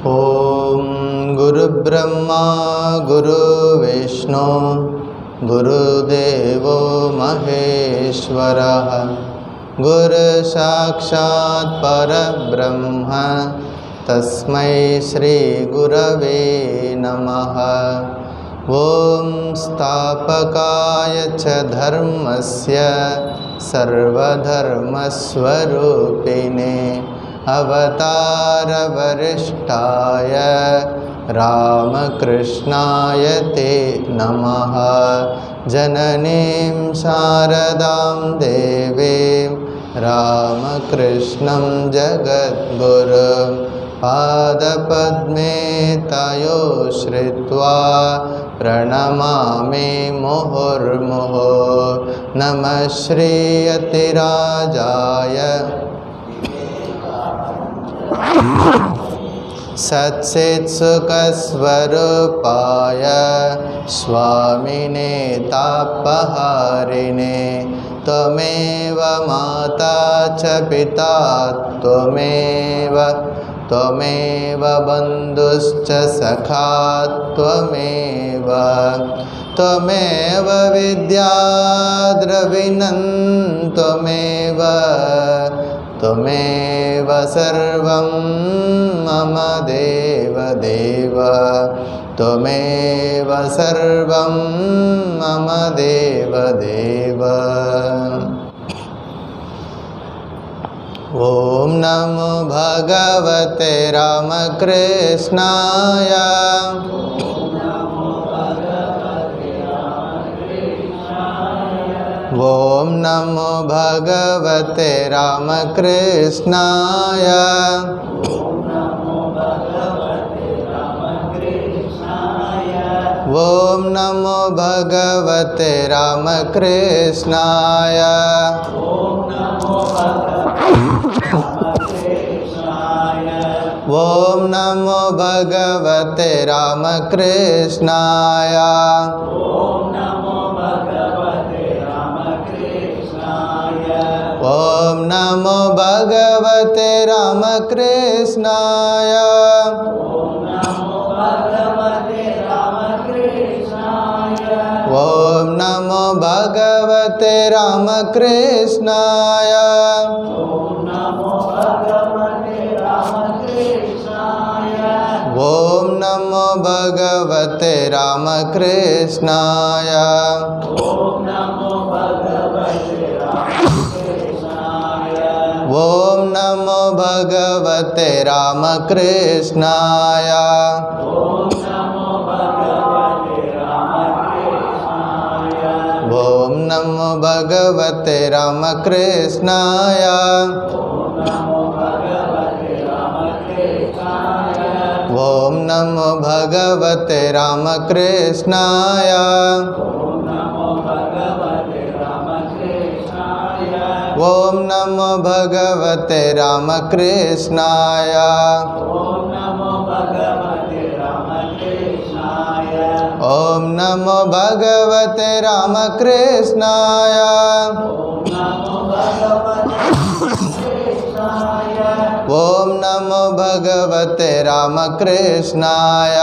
ओम गुरुब्रह्मा गुरुविष्णु गुरुदेवो महेश्वरः गुरुसाक्षात् परब्रह्म तस्मै श्री गुरवे नमः। ओम स्थापकाय च धर्मस्य सर्वधर्मस्वरूपिणे अवतारवरिष्ठाय रामकृष्णाय ते नमः। जननीं शारदां देवीं रामकृष्णं जगद्गुरुं पादपद्मे तयो श्रित्वा प्रणमामि मुहुर्मुहुः। नमः श्रीयतिराजाय सच्चित्सुखस्वरूपाय स्वामिने तापहारिणे त्वमेव माता च पिता त्वमेव बन्धुश्च सखा त्वमेव विद्या द्रविणं त्वमेव सर्वं मम देवदेव त्वमेव सर्वं मम देवदेव। ओम नमो भगवते रामकृष्णाय ओम नमो भगवते रामकृष्णाय ओम नमो भगवते रामकृष्णाय ओम नमो भगवते रामकृष्णाय ओम नमो भगवते रामकृष्णाय ओम नमो भगवते रामकृष्णाय ओम नमो भगवते रामकृष्णाय ओम नमो भगवते रामकृष्णाय ओम नमो भगवते रामकृष्णाय ओम नमो भगवते रामकृष्णाय ओम नमो भगवते रामकृष्णाय ओम नमो भगवते रामकृष्णाय ओम नमो भगवते रामकृष्णाय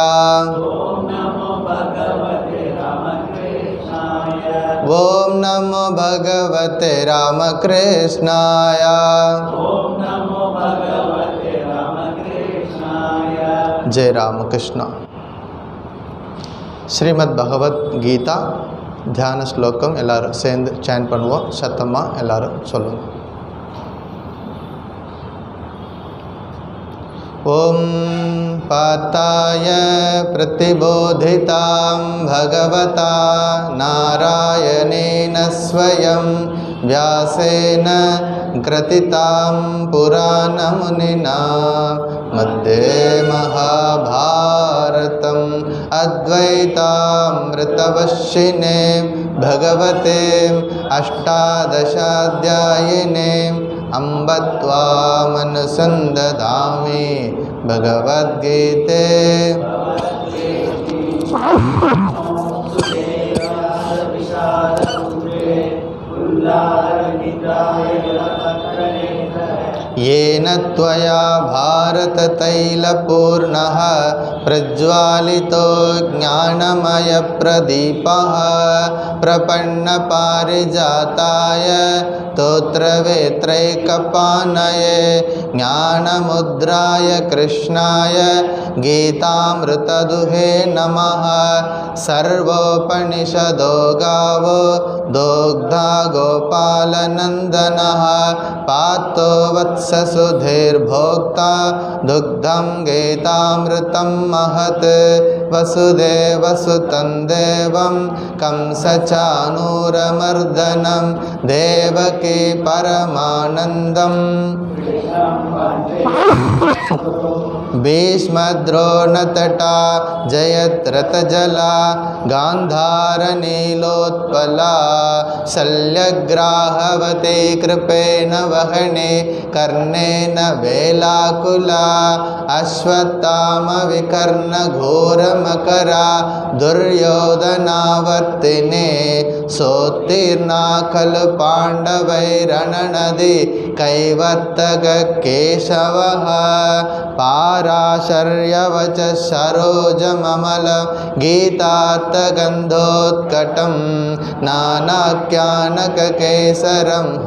ओम नमो भगवते रामकृष्णाय जय रामकृष्ण। ஸ்ரீமத் பகவத்கீதா தியான ஸ்லோகம் எல்லாரும் சேர்ந்து சேன் பண்ணுவோம். சத்தமாக எல்லாரும் சொல்லுங்கள். ஓம் பார்த்தாய பிரதிபோதிதாம் பகவதா நாராயணேன ஸ்வயம் व्यासेन ग्रथितां पुराणमुनिना मध्ये महाभारतम् अद्वैतामृतवर्षिणे भगवते अष्टादशाध्यायिने अम्ब त्वामनुसन्दधामि भगवद्गीते येन त्वया भारततैलपूर्णः प्रज्वालितो ज्ञानमयप्रदीपः प्रपन्नपारिजाताय स्तोत्रवेत्रैकपाणये ज्ञानमुद्राय कृष्णाय गीतामृतदुहे नमः। सर्वोपनिषदो गावो दोग्धा गोपालनन्दनः पातो वत्ससुधीर्भोक्ता दुग्धं गीतामृतं महत्। वसुदेवसुतं देवं कंसचाणूरमर्दनं देवकी परमानन्दम् भीष्मद्रोणतटा जयद्रथजला गान्धारनीलोत्पला शल्यग्राहवती कृपेण वहने कर्णेन वेलाकुला अश्वत्थामविकर्णघोरमकरा दुर्योधनावर्तिने सोत्तीर्णा खलु पाण्डवैरणनदी कैवर्तककेशवः पाराशर्यवच सरोजममल गीतार्थगन्धोत्कटं नानाख्यानककेसरं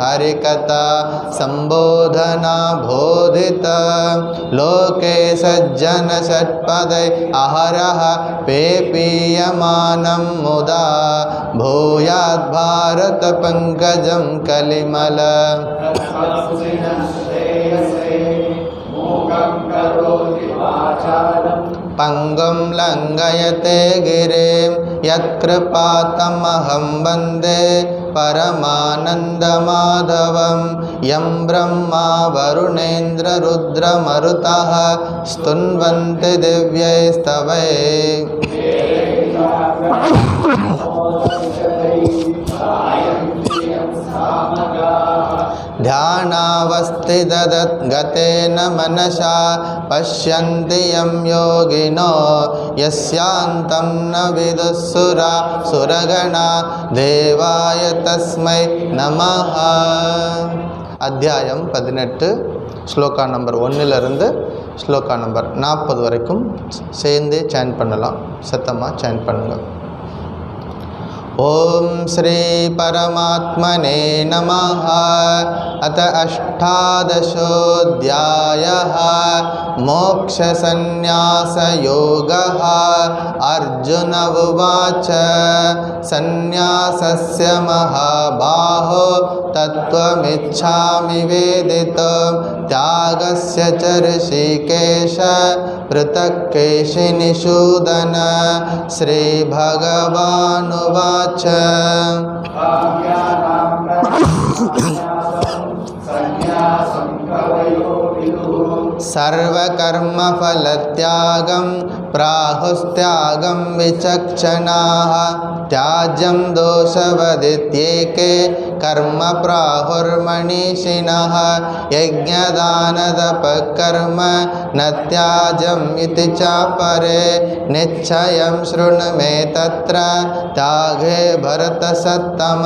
हरिकथा सम्बोधना बोधित लोके सज्जन षट्पदै अहरः पेपीयमानं मुदा भूयात् भारत पंकजं कलिमल पंगुं लंघयते गिरिं यत्कृपातमहं वन्दे परमानन्दमाधवं यं ब्रह्मा वरुणेन्द्र रुद्रमरुतः स्तुन्वन्ति दिव्यैस्तवैः। ध्यानावस्थितगतेन मनसा पश्यन्ति यं योगिनो यस्यान्तं न विदुःसुरा सुरगणा देवाय तस्मै नमः। அத்தியாயம் 18 ஸ்லோகா நம்பர் 1லிருந்து ஸ்லோகா நம்பர் 40 வரைக்கும் சேர்ந்தே சாண்ட் பண்ணலாம். சத்தமாக சாண்ட் பண்ணுங்கள். ओम श्री परमात्मने नमः। अथ अष्टादशोऽध्यायः मोक्षसंन्यासयोगः। अर्जुन उवाच संन्यासस्य महाबाहो तत्त्वमिच्छामि वेदितुं त्यागस्य च ऋषिकेश पृथक् केशिनिषूदन। श्रीभगवानुवाच सर्वकर्मफलत्यागं प्राहुस्त्यागं विचक्षणाः त्याज्यं दोषवदित्येके कर्म प्राहुर्मनीषिणः। यज्ञदानतपःकर्म न त्याज्यम् इति चापरे निश्चयं शृणु मे तत्र त्यागे भरतसत्तम।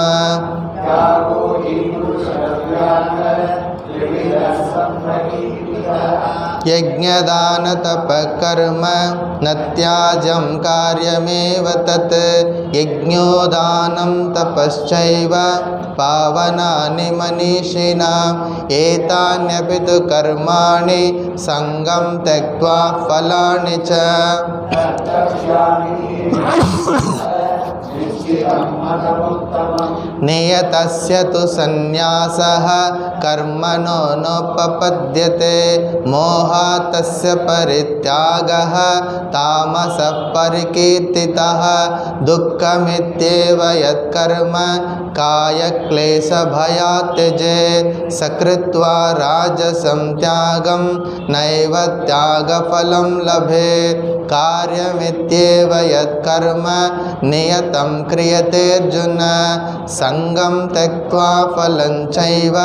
यज्ञदानतपःकर्म न त्याज्यं कार्यमेव तत् यज्ञोदानं तपश्चैव पावनानि मनीषिणाम्। एतान्यपि तु कर्माणि सङ्गं त्यक्त्वा फलानि च नियतस्य तु संन्यासः कर्मणो नोपपद्यते मोहात् तस्य परित्यागः तामसः परिकीर्तितः। दुःखमित्येव यत्कर्म कायक्लेशभयात् त्यजेत् सकृत्वा राजसं त्यागं नैव त्यागफलं लभेत्। कार्यमित्येव यत्कर्म नियतं क्रियते अर्जुन संगं त्यक्त्वा फलं चैव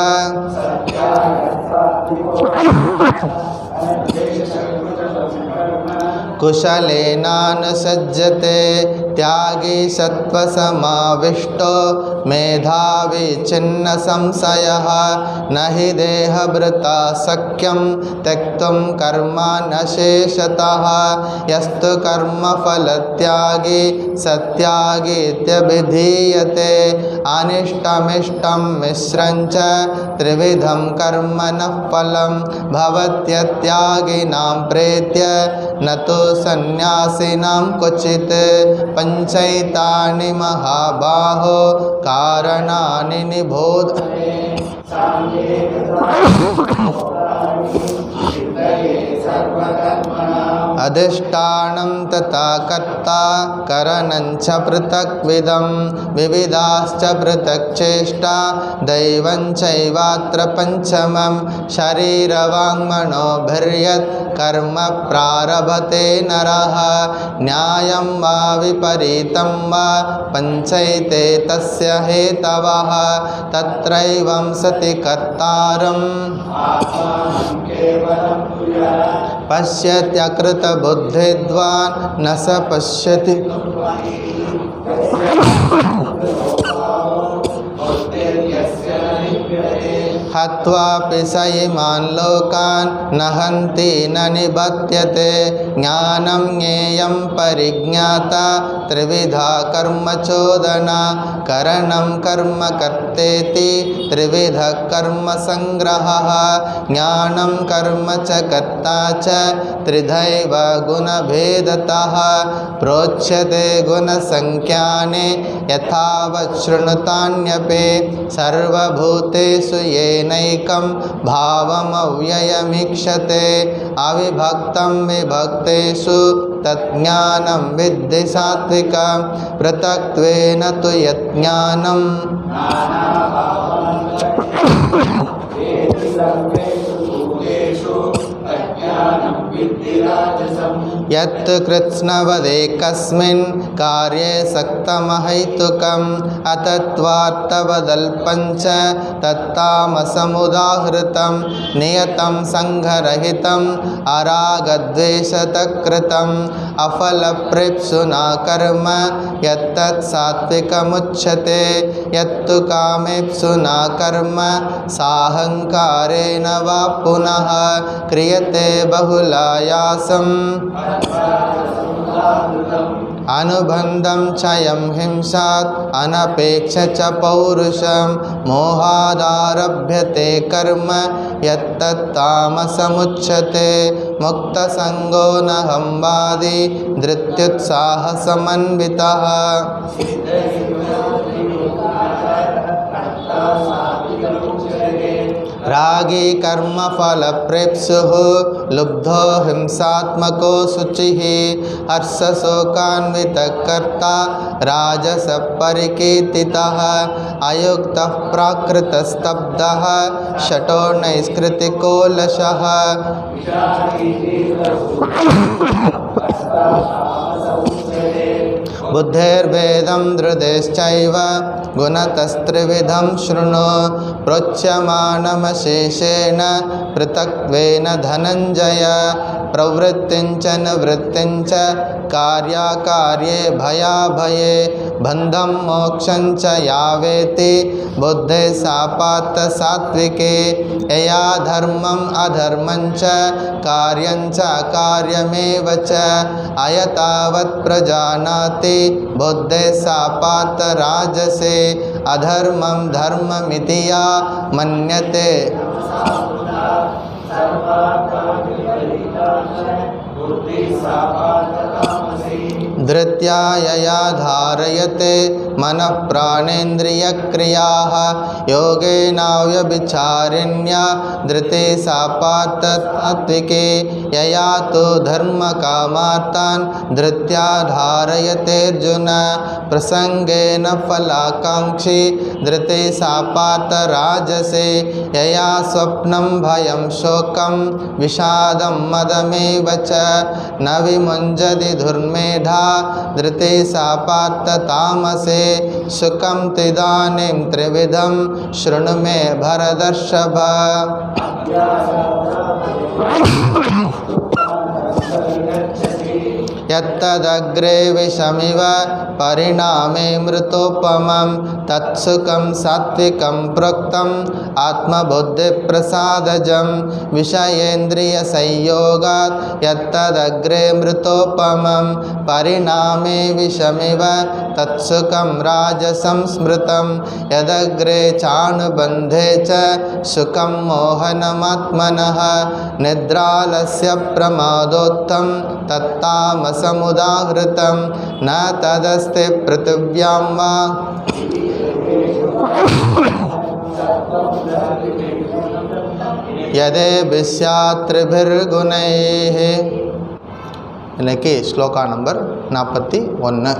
कुशलेनानुसज्जते। त्यागी सत्त्वसमाविष्टो मेधावी छिन्न संशयः न हि देहभृता शक्यं त्यक्तुं कर्मा न शेषतः यस्तु कर्मफलत्यागी सत्यागीत्यभिधीयते अनिष्टमिष्टं मिश्रं च त्रिविधं कर्मणः फलं भवत्यत्यागिनां प्रेत्य न तु सन्न्यासिनां क्वचित् पञ्चैतानि महाबाहो कारणानि निबोध अधिष्ठानं तथा कर्ता करणं च पृथक्विदं विविधाश्च पृथक् चेष्टा दैवं चैवात्र पञ्चमं शरीरवाङ्मनोभिर्यत् कर्म प्रारभते नरः न्यायं वा विपरीतं वा पञ्चैते तस्य हेतवः तत्रैवं सति कर्तारम् पश्यत्यकृतबुद्धिद्वान् न स पश्यति हत्वापि स इमान् लोकान् न हन्ति न निबध्यते ज्ञानं ज्ञेयं परिज्ञाता त्रिविधा कर्मचोदना करणं कर्म कर्तेति त्रिविधः कर्मसङ्ग्रहः ज्ञानं कर्म च कर्ता च त्रिधैव गुणभेदतः प्रोच्यते गुणसङ्ख्याने यथावत् शृणुतान्यपि सर्वभूतेषु येनैकं भावमव्ययमीक्षते अविभक्तं विभक्तेषु तज्ज्ञानं विद्धि सात्विकं पृथक्त्वेन तु यज्ञानम् यत् कृत्स्नवदेकस्मिन् कार्ये सक्तमहैतुकम् अतत्त्वार्थवदल्पञ्च तत्तामसमुदाहृतं नियतं सङ्घरहितम् अरागद्वेषतकृतम् अफलप्रेप्सुना कर्म यत्तत् सात्विकमुच्यते यत्तु कामेप्सुना कर्म साहङ्कारेण वा पुनः क्रियते बहुलायासम् अनुबन्धं क्षयं हिंसात् अनपेक्ष च पौरुषं मोहादारभ्यते कर्म यत्तत्तामसमुच्यते मुक्तसङ्गो न हंवादी धृत्युत्साहसमन्वितः रागी कर्मफलप्रेप्सुः लुब्धो हिंसात्मको शुचिः हर्षशोकान्वितकर्ता राजसपरिकीर्तितः अयुक्तः प्राकृतस्तब्धः शठो नैष्कृतिकोलशः बुद्धेर्भेदं धृतेश्चैव गुणतस्त्रिविधं शृणु प्रोच्यमानमशेषेण पृथक्त्वेन धनञ्जय प्रवृत्तिं च निवृत्तिं च कार्याकार्ये भयाभये बन्धं मोक्षं च यावेति बुद्धे सापात सात्विके यया धर्मम् अधर्मं च कार्यं च अकार्यमेव च अयतावत् प्रजानाति बुद्धे सापात राजसे अधर्मं धर्ममिति या मन्यते धृत्या यया धारयते मनः प्राणेन्द्रियक्रियाः योगेनाव्यभिचारिण्या धृते सापात सात्विके यया तु धर्मकामार्तान् धृत्या धारयतेऽर्जुन प्रसंगेन फलाकांक्षी धृते सापात राजसे यया स्वप्नं भयं शोकं विषादं मदमेव च न विमुञ्जति दुर्मेधा धृते सापात तामसे सुखं तिदानीं त्रिविधं शृणु मे भरतर्षभ यत्तदग्रे विषमिव परिणामे मृतोपमं तत्सुखं सात्विकं प्रोक्तम् आत्मबुद्धिप्रसादजं विषयेन्द्रियसंयोगात् यत्तदग्रे मृतोपमं परिणामे विषमिव तत्सुखं राजसं स्मृतं यदग्रे चानुबन्धे च सुखं मोहनमात्मनः निद्रालस्य प्रमादोत्थं तत्तामसमुदाहृतं न तदस्ति पृथिव्यां वा यदेभिस्यात्रिभिर्गुणैः। இன்னைக்கு ஸ்லோகா நம்பர் 41.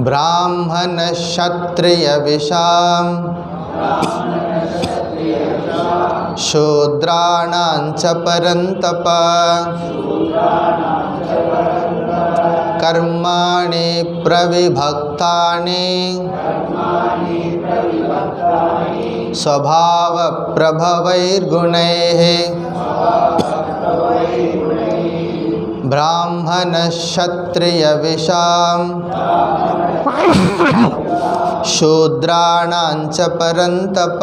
ब्राह्मण क्षत्रिय विशाम शूद्राणां च परन्तप कर्माणि प्रविभक्तानि स्वभाव प्रभवैर्गुणैः। ब्राह्मण क्षत्रिय विशाम शूद्राणां च परन्तप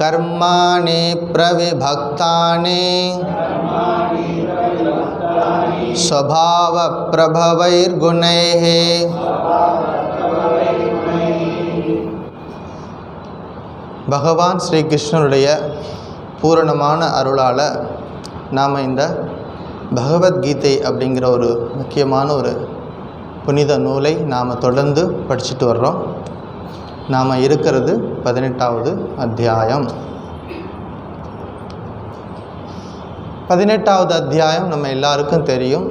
कर्माणि प्रविभक्तानि स्वभाव प्रभवैर्गुणैः। பகவான் ஸ்ரீ கிருஷ்ணனுடைய பூரணமான அருளால் நாம் இந்த பகவத்கீதை அப்படிங்கிற ஒரு முக்கியமான ஒரு புனித நூலை நாம் தொடர்ந்து படிச்சுட்டு வர்றோம். நாம் இருக்கிறது 18வது அத்தியாயம். 18வது அத்தியாயம் நம்ம எல்லாருக்கும் தெரியும்.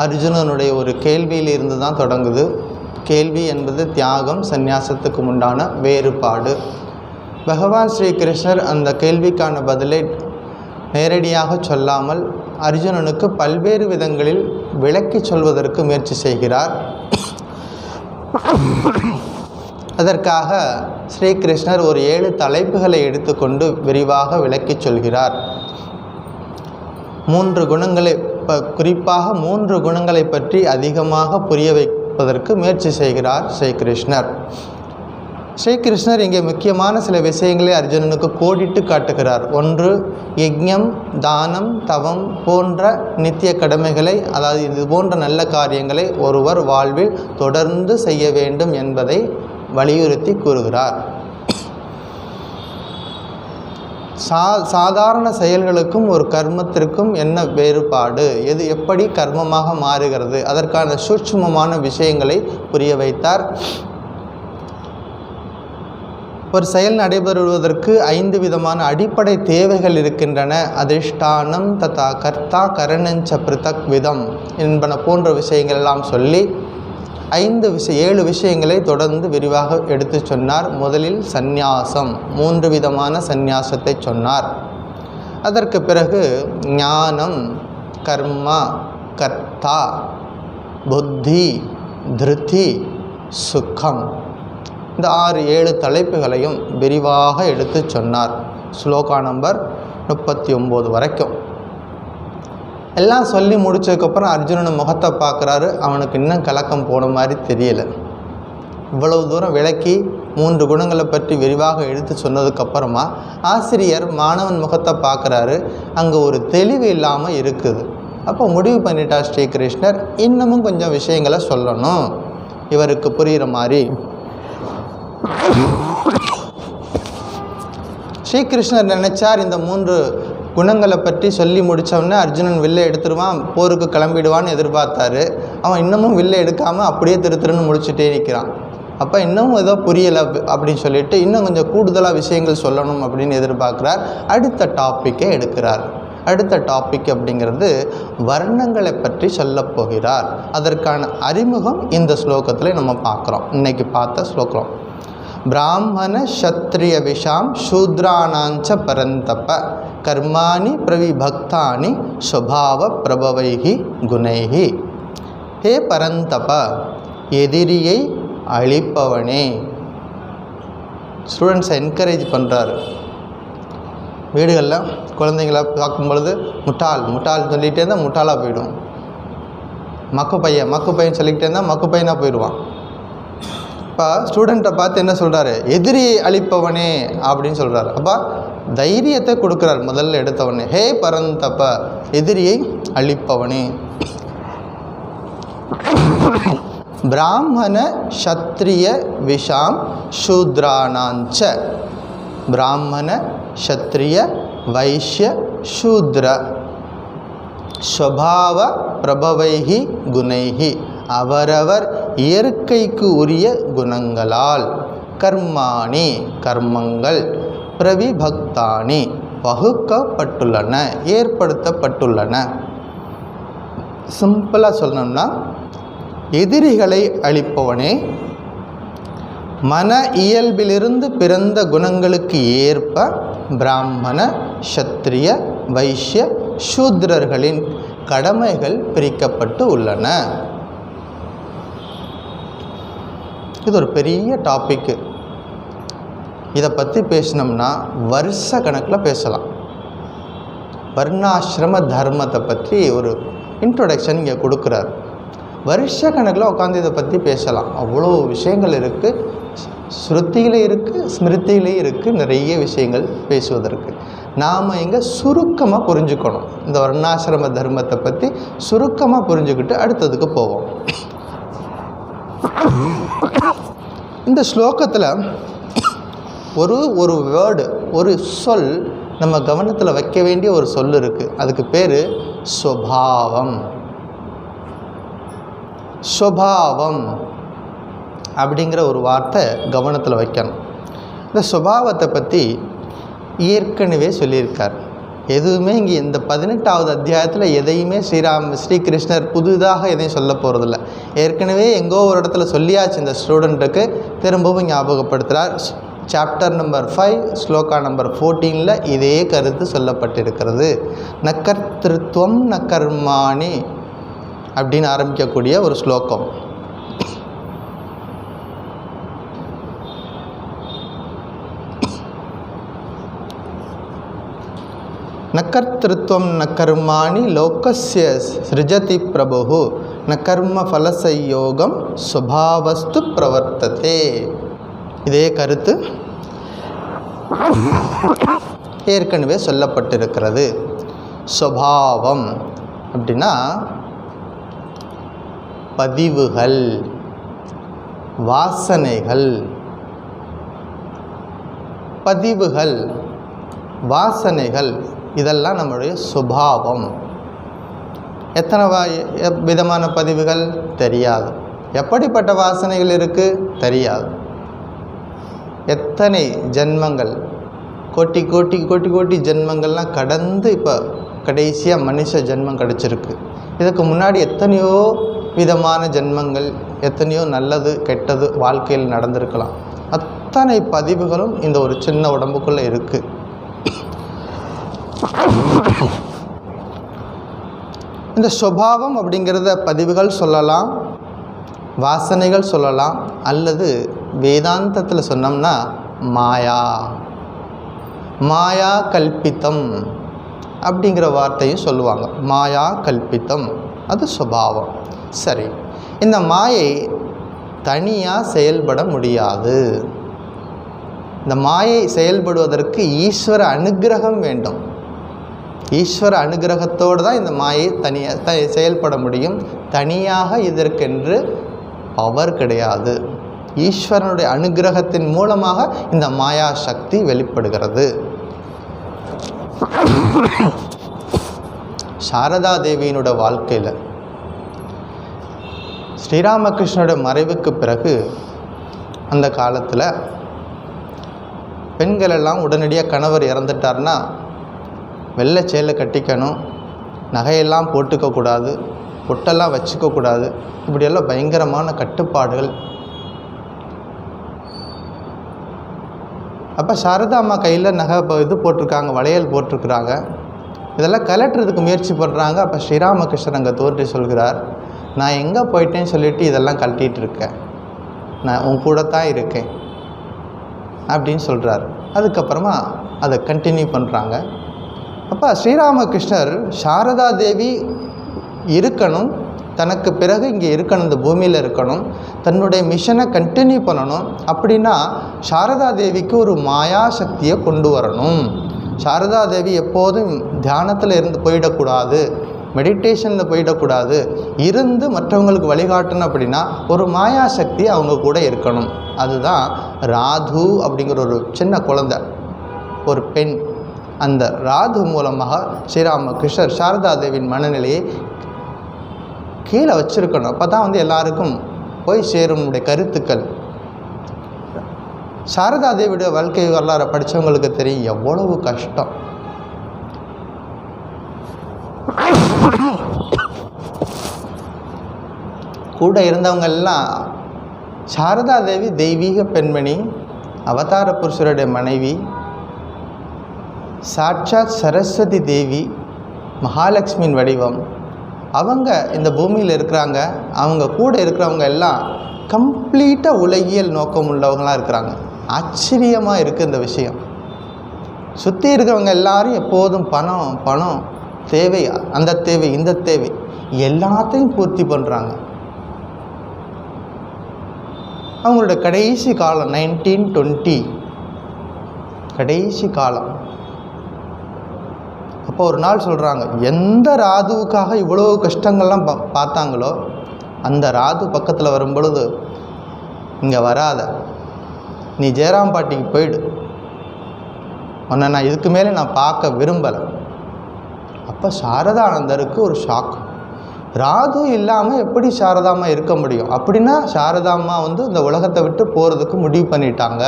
அர்ஜுனனுடைய ஒரு கேள்வியிலிருந்து தான் தொடங்குது. கேள்வி என்பது தியாகம் சந்நியாசத்துக்கு உண்டான வேறுபாடு. பகவான் ஸ்ரீ கிருஷ்ணர் அந்த கேள்விக்கான பதிலை நேரடியாக சொல்லாமல் அர்ஜுனனுக்கு பல்வேறு விதங்களில் விளக்கி சொல்வதற்கு முயற்சி செய்கிறார். அதற்காக ஸ்ரீகிருஷ்ணர் ஒரு 7 தலைப்புகளை எடுத்துக்கொண்டு விரிவாக விளக்கி சொல்கிறார். 3 குணங்களை குறிப்பாக 3 குணங்களை பற்றி அதிகமாக புரிய வைப்பதற்கு முயற்சி செய்கிறார் ஸ்ரீகிருஷ்ணர். ஸ்ரீகிருஷ்ணர் இங்கே முக்கியமான சில விஷயங்களை அர்ஜுனனுக்கு கோடிட்டு காட்டுகிறார். ஒன்று, யஜ்ஞம், தானம், தவம் போன்ற நித்திய கடமைகளை, அதாவது இது போன்ற நல்ல காரியங்களை ஒருவர் வாழ்வில் தொடர்ந்து செய்ய வேண்டும் என்பதை வலியுறுத்தி கூறுகிறார். சாதாரண செயல்களுக்கும் ஒரு கர்மத்திற்கும் என்ன வேறுபாடு, எது எப்படி கர்மமாக மாறுகிறது, அதற்கான சூட்சுமமான விஷயங்களை புரிய வைத்தார். ஒரு செயல் நடைபெறுவதற்கு 5 விதமான அடிப்படை தேவைகள் இருக்கின்றன. அதிஷ்டானம் ததா கர்த்தா கரணஞ்ச பிருத்தக் விதம் என்பன போன்ற விஷயங்கள் எல்லாம் சொல்லி 7 விஷயங்களை தொடர்ந்து விரிவாக எடுத்து சொன்னார். முதலில் சந்நியாசம், 3 விதமான சந்நியாசத்தை சொன்னார். அதற்கு பிறகு ஞானம், கர்மா, கர்த்தா, புத்தி, திருதி, சுகம், இந்த 6-7 தலைப்புகளையும் விரிவாக எடுத்து சொன்னார். ஸ்லோகா நம்பர் 39 வரைக்கும் எல்லாம் சொல்லி முடிச்சதுக்கப்புறம் அர்ஜுனன் முகத்தை பார்க்குறாரு. அவனுக்கு இன்னும் கலக்கம் போன மாதிரி தெரியலை. இவ்வளவு தூரம் விளக்கி 3 குணங்களை பற்றி விரிவாக எடுத்து சொன்னதுக்கப்புறமா ஆசிரியர் மாணவன் முகத்தை பார்க்குறாரு. அங்கே ஒரு தெளிவு இல்லாமல் இருக்குது. அப்போ முடிவு பண்ணிட்டார் ஸ்ரீகிருஷ்ணர், இன்னமும் கொஞ்சம் விஷயங்களை சொல்லணும் இவருக்கு புரிகிற மாதிரி. ஸ்ரீகிருஷ்ணர் நினைச்சார் இந்த 3 குணங்களை பற்றி சொல்லி முடித்தவொடனே அர்ஜுனன் வில்லை எடுத்துருவான், போருக்கு கிளம்பிடுவான்னு எதிர்பார்த்தாரு. அவன் இன்னமும் வில்லை எடுக்காமல் அப்படியே திருன்னு முடிச்சுட்டே நிற்கிறான். அப்போ இன்னமும் ஏதோ புரியலை அப்படின்னு சொல்லிட்டு இன்னும் கொஞ்சம் கூடுதலாக விஷயங்கள் சொல்லணும் அப்படின்னு எதிர்பார்க்குறார். அடுத்த டாப்பிக்கை எடுக்கிறார். அடுத்த டாபிக் அப்படிங்கிறது வர்ணங்களை பற்றி சொல்லப் போகிறார். அதற்கான அறிமுகம் இந்த ஸ்லோகத்தில் நம்ம பார்க்குறோம். இன்றைக்கி பார்த்த ஸ்லோகம் பிராமண க்ஷத்ரிய விஷாம் சூத்ராணாஞ்ச பரந்தப கர்மாணி பிரவிபக்தானி ஸ்வபாவ பிரபவைஹி குணைஹி. ஹே பரந்தப, எதிரியை அழிப்பவனே. ஸ்டூடெண்ட்ஸை என்கரேஜ் பண்ணுறாரு. வீடுகளில் குழந்தைங்கள பார்க்கும் பொழுது முட்டாள் முட்டாள் சொல்லிகிட்டே இருந்தால் முட்டாளாக போயிடும். மக்கு பையன் சொல்லிக்கிட்டே இருந்தால் மக்கு பையனாக போயிடுவான். இப்போ ஸ்டூடெண்ட்டை பார்த்து என்ன சொல்கிறாரு, எதிரியை அழிப்பவனே அப்படின்னு சொல்கிறார். அப்போ தைரியத்தை கொடுக்குறார் முதல்ல எடுத்தவனே. ஹே பரந்தப்ப, எதிரியை அழிப்பவனே. பிராமண சத்ரிய விஷாம் சூத்ரானாஞ்ச, பிராமண சத்ரிய வைஷ்ய சூத்ர ஸ்வபாவ பிரபவைஹி குணைஹி, அவரவர் இயற்கைக்கு உரிய குணங்களால், கர்மாணி கர்மங்கள், பிரவிபக்தானி வகுக்கப்பட்டுள்ளன, ஏற்படுத்தப்பட்டுள்ளன. சிம்பிளாக சொல்லணும்னா, எதிரிகளை அழிப்பவனே மன இயல்பிலிருந்து பிறந்த குணங்களுக்கு ஏற்ப பிராமண சத்திரிய வைஷ்ய சூத்ரர்களின் கடமைகள் பிரிக்கப்பட்டு உள்ளன. இது ஒரு பெரிய டாபிக்கு. இதை பற்றி பேசினோம்னா வருஷ கணக்கில் பேசலாம். வர்ணாசிரம தர்மத்தை பற்றி ஒரு இன்ட்ரோடக்ஷன் இங்கே கொடுக்குறார். வருஷ கணக்கில் உட்காந்து இதை பற்றி பேசலாம். அவ்வளோ விஷயங்கள் இருக்குது. ஸ்ருதியிலே இருக்குது, ஸ்மிருதியிலே இருக்குது, நிறைய விஷயங்கள் பேசுவதற்கு. நாம் இங்கே சுருக்கமாக புரிஞ்சுக்கணும். இந்த வர்ணாசிரம தர்மத்தை பற்றி சுருக்கமாக புரிஞ்சுக்கிட்டு அடுத்ததுக்கு போவோம். இந்த ஸ்லோகத்தில் ஒரு வேர்டு, ஒரு சொல் நம்ம கவனத்தில் வைக்க வேண்டிய ஒரு சொல் இருக்குது. அதுக்கு பேர் ஸ்வபாவம். ஸ்வபாவம் அப்படிங்கிற ஒரு வார்த்தை கவனத்தில் வைக்கணும். இந்த ஸ்வபாவத்தை பற்றி ஏற்கனவே சொல்லியிருக்கார். எதுவுமே இங்கே இந்த 18வது அத்தியாயத்தில் எதையுமே ஸ்ரீகிருஷ்ணர் புதுதாக எதையும் சொல்ல போகிறதில்ல. ஏற்கனவே எங்கோ ஒரு இடத்துல சொல்லியாச்சு. இந்த ஸ்டூடெண்ட்டுக்கு திரும்பவும் ஞாபகப்படுத்துகிறார். சாப்டர் நம்பர் 5 ஸ்லோகா நம்பர் 14 இதே கருத்து சொல்லப்பட்டிருக்கிறது. நக்கர்த்திருவம் நக்கர்மாணி அப்படின்னு ஆரம்பிக்கக்கூடிய ஒரு ஸ்லோகம். நக்கர்த்திருவம் நக்கர்மாணி லோகஸ்ய சிருஜதி பிரபு ந கர்ம ஃபலசயோகம் ஸ்வபாவஸ்து பிரவர்த்ததே. இதே கருத்து ஏற்கனவே சொல்லப்பட்டிருக்கிறது. ஸ்வபாவம் அப்படின்னா பதிவுகள், வாசனைகள். பதிவுகள், வாசனைகள் இதெல்லாம் நம்முடைய சுபாவம். எத்தனை விதமான பதிவுகள் தெரியாது. எப்படிப்பட்ட வாசனைகள் இருக்குது தெரியாது. எத்தனை ஜென்மங்கள், கோட்டி கோட்டி கோட்டி கோட்டி ஜென்மங்கள்லாம் கடந்து இப்போ கடைசியாக மனுஷ ஜென்மம் கிடச்சிருக்கு. இதுக்கு முன்னாடி எத்தனையோ விதமான ஜென்மங்கள், எத்தனையோ நல்லது கெட்டது வாழ்க்கையில் நடந்திருக்கலாம். அத்தனை பதிவுகளும் இந்த ஒரு சின்ன உடம்புக்குள்ளே இருக்குது. இந்த சுபாவம் அப்படிங்கிறத பதிவுகள் சொல்லலாம், வாசனைகள் சொல்லலாம், அல்லது வேதாந்தத்தில் சொன்னோம்னா மாயா, மாயா கல்பித்தம் அப்படிங்கிற வார்த்தையும் சொல்லுவாங்க. மாயா கல்பித்தம் அது சுபாவம். சரி, இந்த மாயை தனியாக செயல்பட முடியாது. இந்த மாயை செயல்படுவதற்கு ஈஸ்வர அனுக்கிரகம் வேண்டும். ஈஸ்வர அனுக்கிரகத்தோடு தான் இந்த மாயை தனியாக செயல்பட முடியும். தனியாக இதற்கென்று பவர் கிடையாது. ஈஸ்வரனுடைய அனுக்கிரகத்தின் மூலமாக இந்த மாயா சக்தி வெளிப்படுகிறது. சாரதா தேவியினோட வாழ்க்கையில் ஸ்ரீராமகிருஷ்ணனோட மறைவுக்கு பிறகு அந்த காலத்தில் பெண்கள் எல்லாம் உடனடியாக கணவர் இறந்துட்டார்னா வெள்ளை சேலை கட்டிக்கணும், நகையெல்லாம் போட்டுக்கக்கூடாது, பொட்டெல்லாம் வச்சுக்கக்கூடாது, இப்படியெல்லாம் பயங்கரமான கட்டுப்பாடுகள். அப்போ சாரதா அம்மா கையில் நகை இது போட்டிருக்காங்க, வளையல் போட்டிருக்கிறாங்க. இதெல்லாம் கலட்டுறதுக்கு முயற்சி பண்ணுறாங்க. அப்போ ஸ்ரீராமகிருஷ்ணன் அங்கே தோன்றி சொல்கிறார், நான் எங்கே போயிட்டேன்னு சொல்லிவிட்டு இதெல்லாம் கழட்டிகிட்டு இருக்கேன், நான் உன் கூட தான் இருக்கேன் அப்படின்னு சொல்கிறார். அதுக்கப்புறமா அதை கண்டினியூ பண்ணுறாங்க. அப்போ ஸ்ரீராமகிருஷ்ணர் சாரதா தேவி இருக்கணும், தனக்கு பிறகு இங்கே இருக்கணும், இந்த பூமியில் இருக்கணும், தன்னுடைய மிஷனை கண்டினியூ பண்ணணும். அப்படின்னா சாரதா தேவிக்கு ஒரு மாயா சக்தியை கொண்டு வரணும். சாரதா தேவி எப்போதும் தியானத்தில் இருந்து போயிடக்கூடாது, மெடிடேஷனில் போயிடக்கூடாது, இருந்து மற்றவங்களுக்கு வழிகாட்டணும். அப்படின்னா ஒரு மாயா சக்தி அவங்க கூட இருக்கணும். அதுதான் ராது அப்படிங்கிற ஒரு சின்ன குழந்தை, ஒரு பெண். அந்த ராது மூலமாக ஸ்ரீராமகிருஷ்ணர் சாரதா தேவியின் மனநிலையை கீழே வச்சிருக்கணும். அப்போ தான் எல்லாருக்கும் போய் சேரும் கருத்துக்கள். சாரதா தேவியுடைய வாழ்க்கை வரலாறு படித்தவங்களுக்கு தெரியும் எவ்வளவு கஷ்டம். கூட இருந்தவங்க எல்லாம் சாரதா தேவி தெய்வீக பெண்மணி, அவதார புருஷருடைய மனைவி, சாட்சாத் சரஸ்வதி தேவி, மகாலட்சுமியின் வடிவம். அவங்க இந்த பூமியில் இருக்கிறாங்க. அவங்க கூட இருக்கிறவங்க எல்லாம் கம்ப்ளீட்டாக உலகியல் நோக்கம் உள்ளவங்களாக இருக்கிறாங்க. ஆச்சரியமாக இருக்குது இந்த விஷயம். சுற்றி இருக்கிறவங்க எல்லாரும் எப்போதும் பணம் பணம் தேவை, அந்த தேவை இந்த தேவை எல்லாத்தையும் பூர்த்தி பண்ணுறாங்க. அவங்களோட கடைசி காலம் 1920, கடைசி காலம். அப்போ ஒரு நாள் சொல்கிறாங்க, எந்த ராதுவுக்காக இவ்வளோ கஷ்டங்கள்லாம் பார்த்தாங்களோ அந்த ராது பக்கத்தில் வரும் பொழுது, இங்கே வராத, நீ ஜெயராம் பாட்டிக்கு போயிடு, உன்னை நான் இதுக்கு மேலே நான் பார்க்க விரும்பலை. அப்போ சாரதானந்தருக்கு ஒரு ஷாக். ராது இல்லாமல் எப்படி சாரதாம்மா இருக்க முடியும்? அப்படின்னா சாரதாம்மா இந்த உலகத்தை விட்டு போகிறதுக்கு முடிவு பண்ணிட்டாங்க.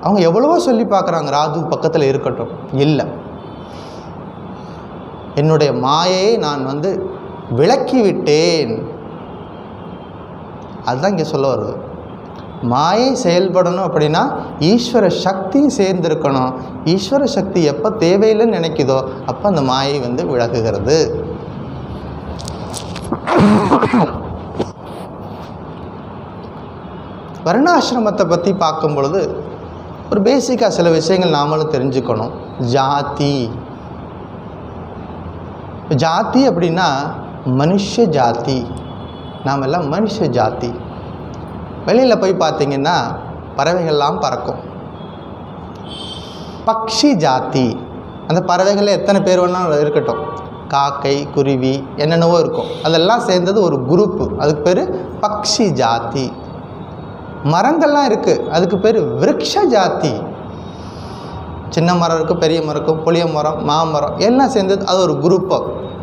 அவங்க எவ்வளவோ சொல்லி பார்க்குறாங்க, ராது பக்கத்தில் இருக்கட்டும். இல்லை, என்னுடைய மாயையை நான் விலக்கி விட்டேன். அதுதான் இங்கே சொல்ல வருது. மாயை செயல்படணும் அப்படின்னா ஈஸ்வர சக்தி சேர்ந்திருக்கணும். ஈஸ்வர சக்தி எப்போ தேவையில்லைன்னு நினைக்குதோ அப்போ அந்த மாயை விலகுகிறது. வர்ணாசிரமத்தை பற்றி பார்க்கும் பொழுது ஒரு பேசிக்காக சில விஷயங்கள் நாமளும் தெரிஞ்சுக்கணும். ஜாதி, ஜாதி அப்படின்னா மனுஷ ஜாதி. நாம் எல்லாம் மனுஷ ஜாதி. வெளியில் போய் பார்த்திங்கன்னா பறவைகள்லாம் பறக்கும். பக்ஷி ஜாதி, அந்த பறவைகளில் எத்தனை பேர் வேணாலும் இருக்கட்டும், காக்கை குருவி என்னென்னவோ இருக்கும், அதெல்லாம் சேர்ந்தது ஒரு குரூப்பு, அதுக்கு பேர் பக்ஷி ஜாதி. மரங்கள்லாம் இருக்குது, அதுக்கு பேர் விருட்ச ஜாதி. சின்ன மரம் இருக்குது, பெரிய மரம் இருக்கும், புளிய மரம், மாமரம் எல்லாம் சேர்ந்தது அது ஒரு குரூப்பு,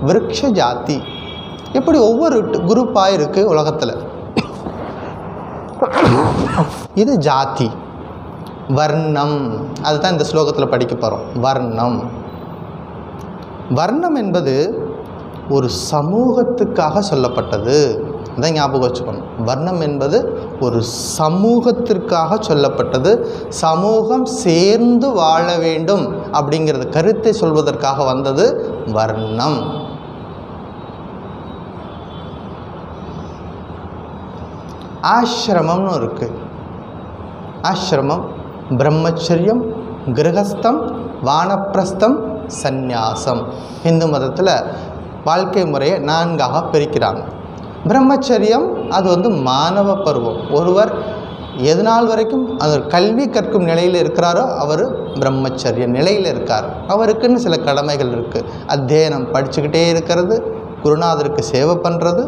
விருட்ச ஜாதி. இப்படி ஒவ்வொரு குரூப்பாக இருக்குது உலகத்தில். இது ஜாதி. வர்ணம், அதுதான் இந்த ஸ்லோகத்தில் படிக்க போகிறோம். வர்ணம், வர்ணம் என்பது ஒரு சமூகத்துக்காக சொல்லப்பட்டது. அதான் ஞாபகம் வச்சுக்கணும். வர்ணம் என்பது ஒரு சமூகத்திற்காக சொல்லப்பட்டது. சமூகம் சேர்ந்து வாழ வேண்டும் அப்படிங்கிறது கருத்தை சொல்வதற்காக வந்தது வர்ணம். ஆசிரமம்னு இருக்குது. ஆசிரமம் பிரம்மச்சரியம், கிரகஸ்தம், வானப்பிரஸ்தம், சந்நியாசம். இந்து மதத்தில் வாழ்க்கை முறையை 4ஆக பிரிக்கிறாங்க. பிரம்மச்சரியம் அது மாணவ பருவம். ஒருவர் எது நாள் வரைக்கும் அது கல்வி கற்கும் நிலையில் இருக்கிறாரோ அவர் பிரம்மச்சரிய நிலையில் இருக்கார். அவருக்குன்னு சில கடமைகள் இருக்குது. அத்தியனம் படிச்சுக்கிட்டே இருக்கிறது, குருநாதருக்கு சேவை பண்ணுறது,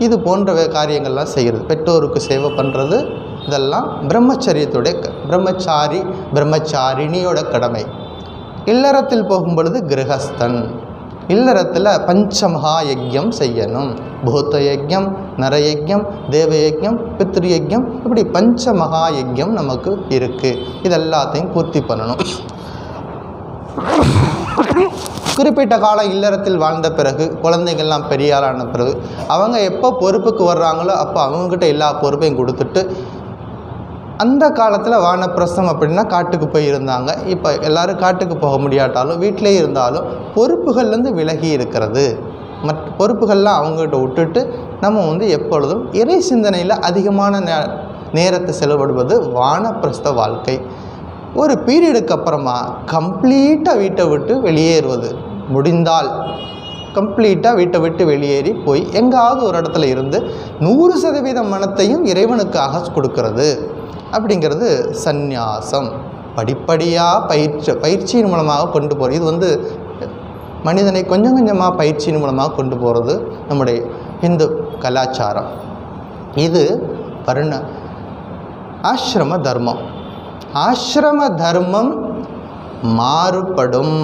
இது போன்ற காரியங்கள்லாம் செய்கிறது, பெற்றோருக்கு சேவை பண்ணுறது, இதெல்லாம் பிரம்மச்சரியத்துடைய பிரம்மச்சாரிணியோட கடமை. இல்லறத்தில் போகும் பொழுது கிரகஸ்தன். இல்லறத்தில் பஞ்சமகா யஜ்யம் செய்யணும். பூத யஜ்யம், நரயஜ்யம், தேவயஜ்யம், பித்ருயஜ்யம், இப்படி பஞ்சமகா யஜ்யம் நமக்கு இருக்குது. இதெல்லாத்தையும் பூர்த்தி பண்ணணும். குறிப்பிட்ட காலம் இல்லறத்தில் வாழ்ந்த பிறகு, குழந்தைகள்லாம் பெரிய ஆளான பிறகு, அவங்க எப்போ பொறுப்புக்கு வர்றாங்களோ அப்போ அவங்கக்கிட்ட எல்லா பொறுப்பையும் கொடுத்துட்டு, அந்த காலத்தில் வானப்பிரஸ்தம் அப்படின்னா காட்டுக்கு போய் இருந்தாங்க. இப்போ எல்லோரும் காட்டுக்கு போக முடியாட்டாலும் வீட்டிலே இருந்தாலும் பொறுப்புகள்லேருந்து விலகி இருக்கிறது. பொறுப்புகள்லாம் அவங்ககிட்ட விட்டுட்டு நம்ம எப்பொழுதும் இறை சிந்தனையில் அதிகமான நேரத்தை செலவிடுவது வானப்பிரஸ்த வாழ்க்கை. ஒரு பீரியடுக்கு அப்புறமா கம்ப்ளீட்டாக வீட்டை விட்டு வெளியேறுவது முடிந்தால். கம்ப்ளீட்டாக வீட்டை விட்டு வெளியேறி போய் எங்காவது ஒரு இடத்துல இருந்து 100% மனத்தையும் இறைவனுக்காக கொடுக்கறது அப்படிங்கிறது சந்நியாசம். படிப்படியாக பயிற்சியின் மூலமாக கொண்டு போகிறது. இது வந்து மனிதனை கொஞ்சம் கொஞ்சமாக பயிற்சியின் மூலமாக கொண்டு போகிறது நம்முடைய இந்து கலாச்சாரம். இது ஆசிரம தர்மம். ஆசிரம தர்மம் மாறுபடும்.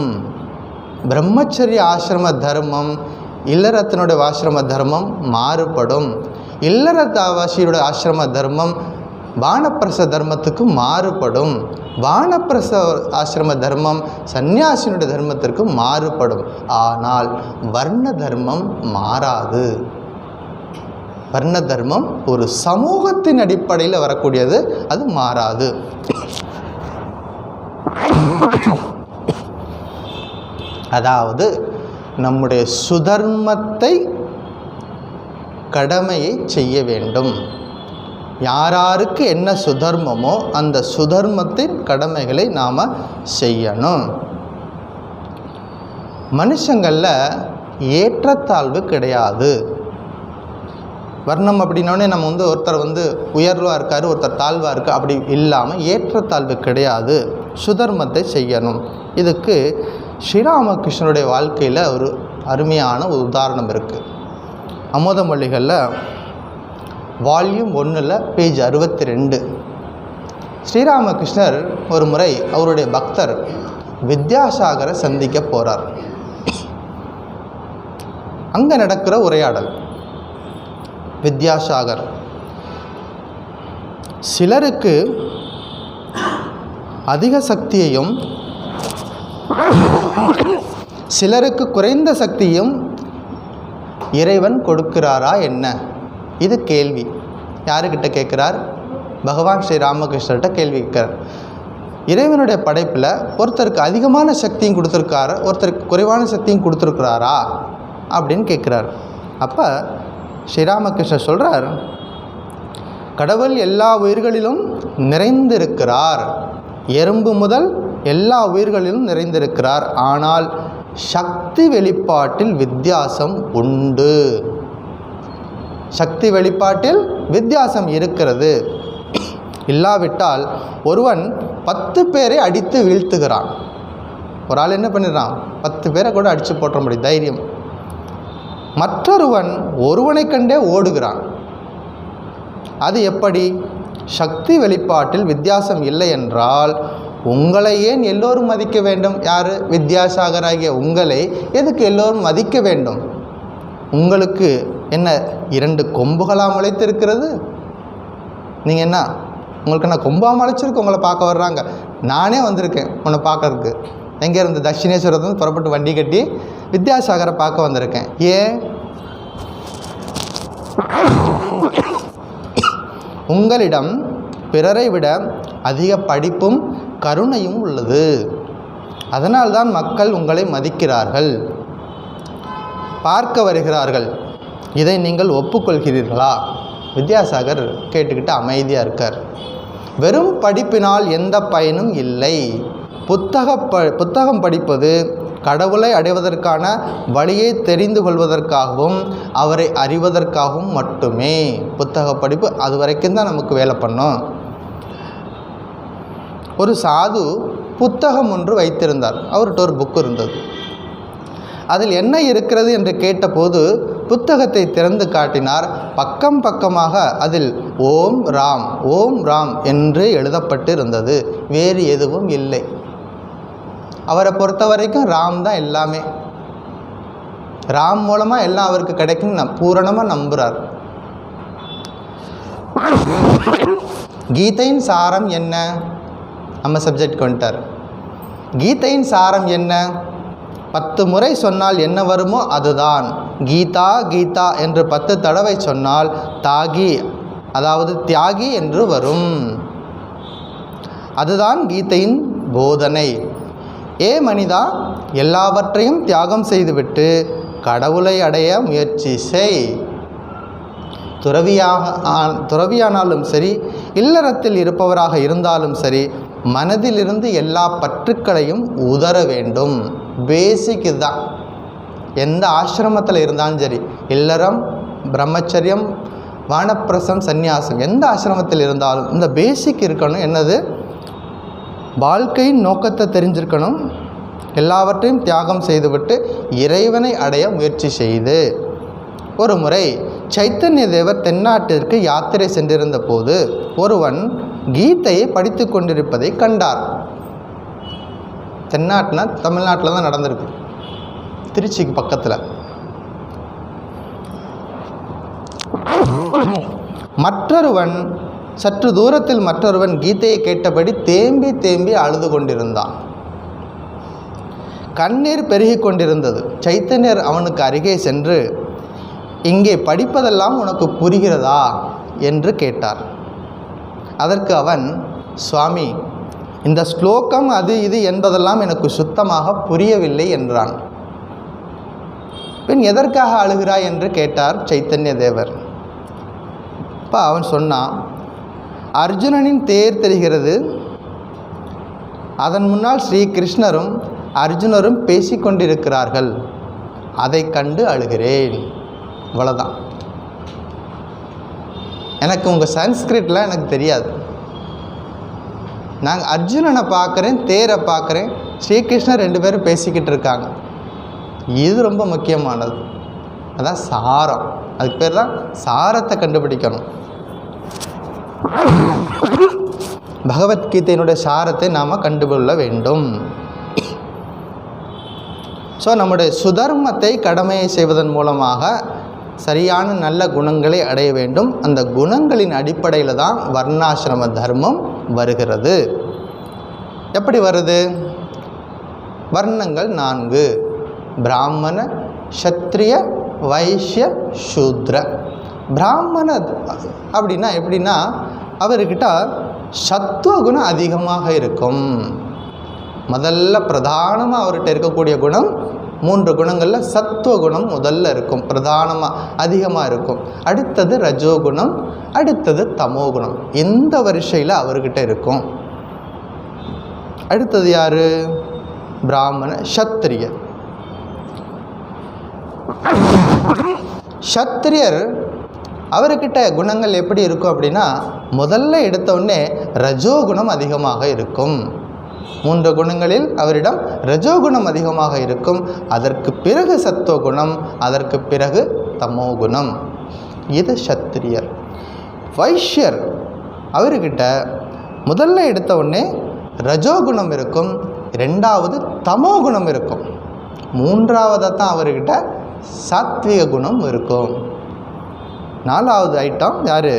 பிரம்மச்சரிய ஆசிரம தர்மம், இல்லறத்தினுடைய ஆசிரம தர்மம் மாறுபடும். இல்லறத்தாவாசியோட ஆசிரம தர்மம் வானப்பிரச தர்மத்துக்கு மாறுபடும். வானப்பிரச ஆசிரம தர்மம் சந்நியாசியினுடைய தர்மத்திற்கு மாறுபடும். ஆனால் வர்ண தர்மம் மாறாது. வர்ண தர்மம் ஒரு சமூகத்தின் அடிப்படையில் வரக்கூடியது, அது மாறாது. அதாவது நம்முடைய சுதர்மத்தை, கடமையை செய்ய வேண்டும். யாராருக்கு என்ன சுதர்மமோ அந்த சுதர்மத்தின் கடமைகளை நாம் செய்யணும். மனுஷங்களில் ஏற்றத்தாழ்வு கிடையாது. வர்ணம் அப்படின்னோடனே நம்ம வந்து ஒருத்தர் வந்து உயர்வாக இருக்கார், ஒருத்தர் தாழ்வாக இருக்குது அப்படி இல்லாமல் ஏற்றத்தாழ்வு கிடையாது. சுதர்மத்தை செய்யணும். இதுக்கு ஸ்ரீராமகிருஷ்ணனுடைய வாழ்க்கையில் ஒரு அருமையான ஒரு உதாரணம் இருக்குது. அமுதமொழிகளில் வால்யூம் 1 பேஜ் 62. ஸ்ரீராமகிருஷ்ணர் ஒரு முறை அவருடைய பக்தர் வித்யாசாகரை சந்திக்க போகிறார். அங்கே நடக்கிற உரையாடல். வித்யாசாகர் சிலருக்கு அதிக சக்தியையும் சிலருக்கு குறைந்த சக்தியும் இறைவன் கொடுக்கிறாரா என்ன? இது கேள்வி. யாருக்கிட்ட கேட்குறார்? பகவான் ஸ்ரீ ராமகிருஷ்ணர்கிட்ட கேள்வி கேட்குறார். இறைவனுடைய படைப்பில் ஒருத்தருக்கு அதிகமான சக்தியும் கொடுத்துருக்காரு, ஒருத்தருக்கு குறைவான சக்தியும் கொடுத்துருக்குறாரா அப்படின்னு கேட்குறார். அப்போ ஸ்ரீராமகிருஷ்ணர் சொல்கிறார், கடவுள் எல்லா உயிர்களிலும் நிறைந்திருக்கிறார். எறும்பு முதல் எல்லா உயிர்களிலும் நிறைந்திருக்கிறார். ஆனால் சக்தி வெளிப்பாட்டில் வித்தியாசம் உண்டு. சக்தி வெளிப்பாட்டில் வித்தியாசம் இருக்கிறது. இல்லாவிட்டால் ஒருவன் 10 பேரை அடித்து வீழ்த்துகிறான். ஒரு ஆள் என்ன பண்ணிடுறான்? 10 பேரை கூட அடித்து போட்ட முடியும் தைரியம். மற்றொருவன் ஒருவனை கண்டே ஓடுகிறான். அது எப்படி? சக்தி வெளிப்பாட்டில் வித்தியாசம் இல்லை என்றால் உங்களை ஏன் எல்லோரும் மதிக்க வேண்டும்? யார்? வித்யாசாகராகிய உங்களை எதுக்கு எல்லோரும் மதிக்க வேண்டும்? உங்களுக்கு என்ன 2 கொம்புகளாக முளைத்திருக்கிறது? நீங்கள் என்ன, உங்களுக்கு என்ன கொம்பாக முளைச்சிருக்கு? உங்களை பார்க்க வர்றாங்க. நானே வந்திருக்கேன் உன்னை பார்க்கறதுக்கு. எங்கே இருந்து? தட்சிணேஸ்வரத்துலேருந்து புறப்பட்டு வண்டி கட்டி வித்யாசாகரை பார்க்க வந்திருக்கேன். ஏன்? உங்களிடம் பிறரை விட அதிக படிப்பும் கருணையும் உள்ளது. அதனால்தான் மக்கள் உங்களை மதிக்கிறார்கள், பார்க்க வருகிறார்கள். இதை நீங்கள் ஒப்புக்கொள்கிறீர்களா? வித்யாசாகர் கேட்டுக்கிட்டு அமைதியாக இருக்கார். வெறும் படிப்பினால் எந்த பயனும் இல்லை. புத்தகம் படிப்பது கடவுளை அடைவதற்கான வழியை தெரிந்து கொள்வதற்காகவும் அவரை அறிவதற்காகவும் மட்டுமே. புத்தக படிப்பு அது வரைக்கும் தான் நமக்கு வேலை பண்ணும். ஒரு சாது புத்தகம் ஒன்று வைத்திருந்தார். அவர்கிட்ட ஒரு புக்கு இருந்தது. அதில் என்ன இருக்கிறது என்று கேட்டபோது புத்தகத்தை திறந்து காட்டினார். பக்கம் பக்கமாக அதில் ஓம் ராம் ஓம் ராம் என்று எழுதப்பட்டு இருந்தது. வேறு எதுவும் இல்லை. அவரை பொறுத்த வரைக்கும் ராம் தான் எல்லாமே. ராம் மூலமாக எல்லாம் அவருக்கு கிடைக்கும் பூரணமாக நம்புகிறார். கீதையின் சாரம் என்ன? நம்ம சப்ஜெக்ட் வந்துட்டார். கீதையின் சாரம் என்ன? 10 முறை சொன்னால் என்ன வருமோ அதுதான். கீதா கீதா என்று 10 தடவை சொன்னால் தாகி, அதாவது தியாகி என்று வரும். அதுதான் கீதையின் போதனை. ஏ மனிதா, எல்லாவற்றையும் தியாகம் செய்துவிட்டு கடவுளை அடைய முயற்சி செய். துறவியானாலும் சரி, இல்லறத்தில் இருப்பவராக இருந்தாலும் சரி, மனதிலிருந்து எல்லா பற்றுக்களையும் உதற வேண்டும். பேசிக் தான். எந்த ஆசிரமத்தில் இருந்தாலும் சரி, இல்லறம், பிரம்மச்சரியம், வானப்பிரசம், சந்நியாசம், எந்த ஆசிரமத்தில் இருந்தாலும் இந்த பேசிக் இருக்கணும். என்னது? வாழ்க்கையின் நோக்கத்தை தெரிஞ்சிருக்கணும். எல்லாவற்றையும் தியாகம் செய்துவிட்டு இறைவனை அடைய முயற்சி செய்து. ஒரு முறை சைத்தன்ய தேவர் தென்னாட்டிற்கு யாத்திரை சென்றிருந்த போது ஒருவன் கீதையை படித்து கொண்டிருப்பதை கண்டார். தென்னாட்டினா தமிழ்நாட்டில் தான் நடந்திருக்கு, திருச்சிக்கு பக்கத்தில். மற்றொருவன் சற்று தூரத்தில் மற்றொருவன் கீதையை கேட்டபடி தேம்பி தேம்பி அழுது கொண்டிருந்தான். கண்ணீர் பெருகி கொண்டிருந்தது. சைத்தன்யர் அவனுக்கு அருகே சென்று, இங்கே படிப்பதெல்லாம் உனக்கு புரிகிறதா என்று கேட்டார். அதற்கு அவன், சுவாமி, இந்த ஸ்லோகம் அது இது என்பதெல்லாம் எனக்கு சுத்தமாக புரியவில்லை என்றான். பின் எதற்காக அழுகிறாய் என்று கேட்டார் சைத்தன்ய தேவர். அப்போ அவன் சொன்னான், அர்ஜுனனின் தேர் தெரிகிறது, அதன் முன்னால் ஸ்ரீ கிருஷ்ணரும் அர்ஜுனரும் பேசிக்கொண்டிருக்கிறார்கள், அதை கண்டு அழுகிறேன். இவ்வளோதான். எனக்கு உங்கள் சன்ஸ்கிரிட்லாம் எனக்கு தெரியாது. நாங்கள் அர்ஜுனனை பார்க்குறேன், தேரை பார்க்குறேன், ஸ்ரீகிருஷ்ணர் 2 பேரும் பேசிக்கிட்டு இருக்காங்க. இது ரொம்ப முக்கியமானது. அதான் சாரம். அதுக்கு பேர் தான் சாரத்தை கண்டுபிடிக்கணும். பகவத்கீதையினுடைய சாரத்தை நாம் கண்டுகொள்ள வேண்டும். ஸோ நம்முடைய சுதர்மத்தை கடமையை செய்வதன் மூலமாக சரியான நல்ல குணங்களை அடைய வேண்டும். அந்த குணங்களின் அடிப்படையில் தான் வர்ணாசிரம தர்மம் வருகிறது. எப்படி வருது? வர்ணங்கள் 4: பிராமண, சத்திரிய, வைஷ்ய, சூத்ர. பிராமண அப்படின்னா எப்படின்னா, அவர்கிட்ட சத்துவகுணம் அதிகமாக இருக்கும். முதல்ல பிரதானமாக அவர்கிட்ட இருக்கக்கூடிய குணம் 3 குணங்களில் சத்துவகுணம் முதல்ல இருக்கும், பிரதானமாக அதிகமாக இருக்கும். அடுத்தது ரஜோகுணம், அடுத்தது தமோகுணம். இந்த வரிசையில் அவர்கிட்ட இருக்கும். அடுத்தது யார்? பிராமண, சத்திரியர். சத்திரியர் அவர்கிட்ட குணங்கள் எப்படி இருக்கும் அப்படின்னா, முதல்ல எடுத்தவுடனே ரஜோகுணம் அதிகமாக இருக்கும். 3 குணங்களில் அவரிடம் ரஜோகுணம் அதிகமாக இருக்கும். அதற்கு பிறகு சத்துவகுணம், அதற்கு பிறகு தமோகுணம். இது சத்திரியர். வைஷ்யர் அவர்கிட்ட முதல்ல எடுத்தவுடனே ரஜோகுணம் இருக்கும், 2வது தமோகுணம் இருக்கும், 3வது தான் அவர்கிட்ட சாத்விக குணம் இருக்கும். 4வது ஐட்டம் யார்?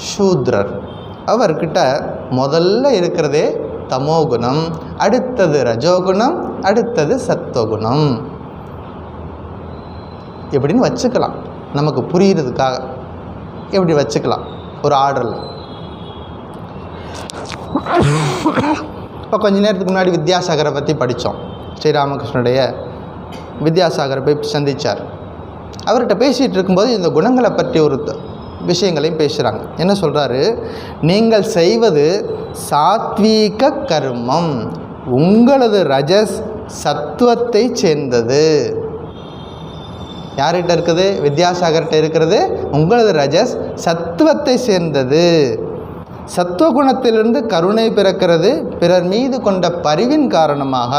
சூத்ரர். அவர்கிட்ட முதல்ல இருக்கிறதே தமோகுணம், அடுத்தது ரஜோகுணம், அடுத்தது சத்துவகுணம். எப்படின்னு வச்சுக்கலாம், நமக்கு புரிகிறதுக்காக எப்படி வச்சுக்கலாம் ஒரு ஆர்டரில். இப்போ கொஞ்ச நேரத்துக்கு முன்னாடி வித்யாசாகரை பற்றி படித்தோம். ஸ்ரீராமகிருஷ்ணனுடைய வித்யாசாகரை போய் சந்தித்தார். அவர்கிட்ட பேசிகிட்டு இருக்கும்போது இந்த குணங்களை பற்றி ஒரு விஷயங்களையும் பேசுகிறாங்க. என்ன சொல்கிறாரு? நீங்கள் செய்வது சாத்வீக கர்மம், உங்களது ரஜஸ் சத்துவத்தை சேர்ந்தது. யார்கிட்ட இருக்குது? வித்யாசாகர்கிட்ட இருக்கிறது உங்களது ரஜஸ் சத்துவத்தை சேர்ந்தது. சத்துவகுணத்திலிருந்து கருணை பிறக்கிறது. பிறர் மீது கொண்ட பரிவின் காரணமாக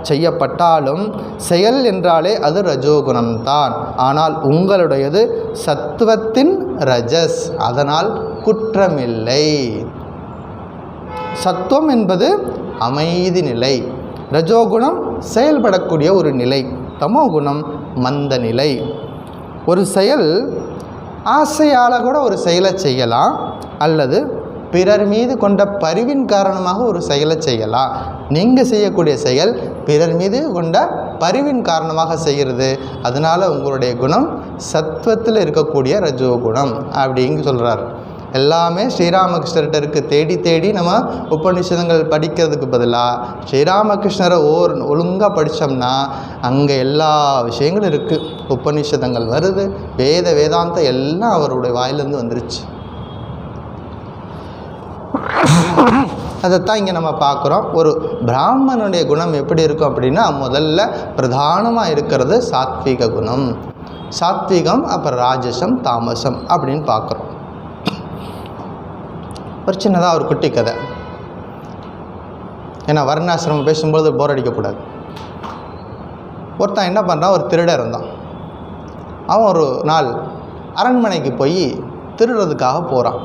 செய்யப்பட்டாலும் செயல் என்றாலே அது ரஜோகுணம்தான். ஆனால் உங்களுடையது சத்துவத்தின் ரஜஸ், அதனால் குற்றமில்லை. சத்துவம் என்பது அமைதி நிலை, ரஜோகுணம் செயல்படக்கூடிய ஒரு நிலை, தமோகுணம் மந்த நிலை. ஒரு செயல் ஆசையால் கூட ஒரு செயலை செய்யலாம், அல்லது பிறர் மீது கொண்ட பரிவின் காரணமாக ஒரு செயலை செய்யலாம். நீங்கள் செய்யக்கூடிய செயல் பிறர் மீது கொண்ட பரிவின் காரணமாக செய்கிறது. அதனால் உங்களுடைய குணம் சத்துவத்தில் இருக்கக்கூடிய ரஜோகுணம் அப்படிங்க சொல்கிறார். எல்லாமே ஸ்ரீராமகிருஷ்ணர்கிட்ட இருக்குது. தேடி தேடி நம்ம உபநிஷதங்கள் படிக்கிறதுக்கு பதிலாக ஸ்ரீராமகிருஷ்ணரை ஒழுங்காக படித்தோம்னா அங்கே எல்லா விஷயங்களும் இருக்குது. உபநிஷதங்கள் வருது, வேதாந்தம் எல்லாம் அவருடைய வாயிலிருந்து வந்துருச்சு. அதைத்தான் இங்கே நம்ம பார்க்குறோம். ஒரு பிராமணனுடைய குணம் எப்படி இருக்கும் அப்படின்னா, முதல்ல பிரதானமாக இருக்கிறது சாத்விக குணம். சாத்விகம், அப்புறம் ராஜசம், தாமசம் அப்படின்னு பார்க்குறோம். ஒரு சின்னதாக ஒரு குட்டி கதை. ஏன்னா வர்ணாசிரமம் பேசும்போது போர் அடிக்கக்கூடாது. ஒருத்தன் என்ன பண்ணுறான், ஒரு திருடன் இருந்தான். அவன் ஒரு நாள் அரண்மனைக்கு போய் திருடுறதுக்காக போகிறான்.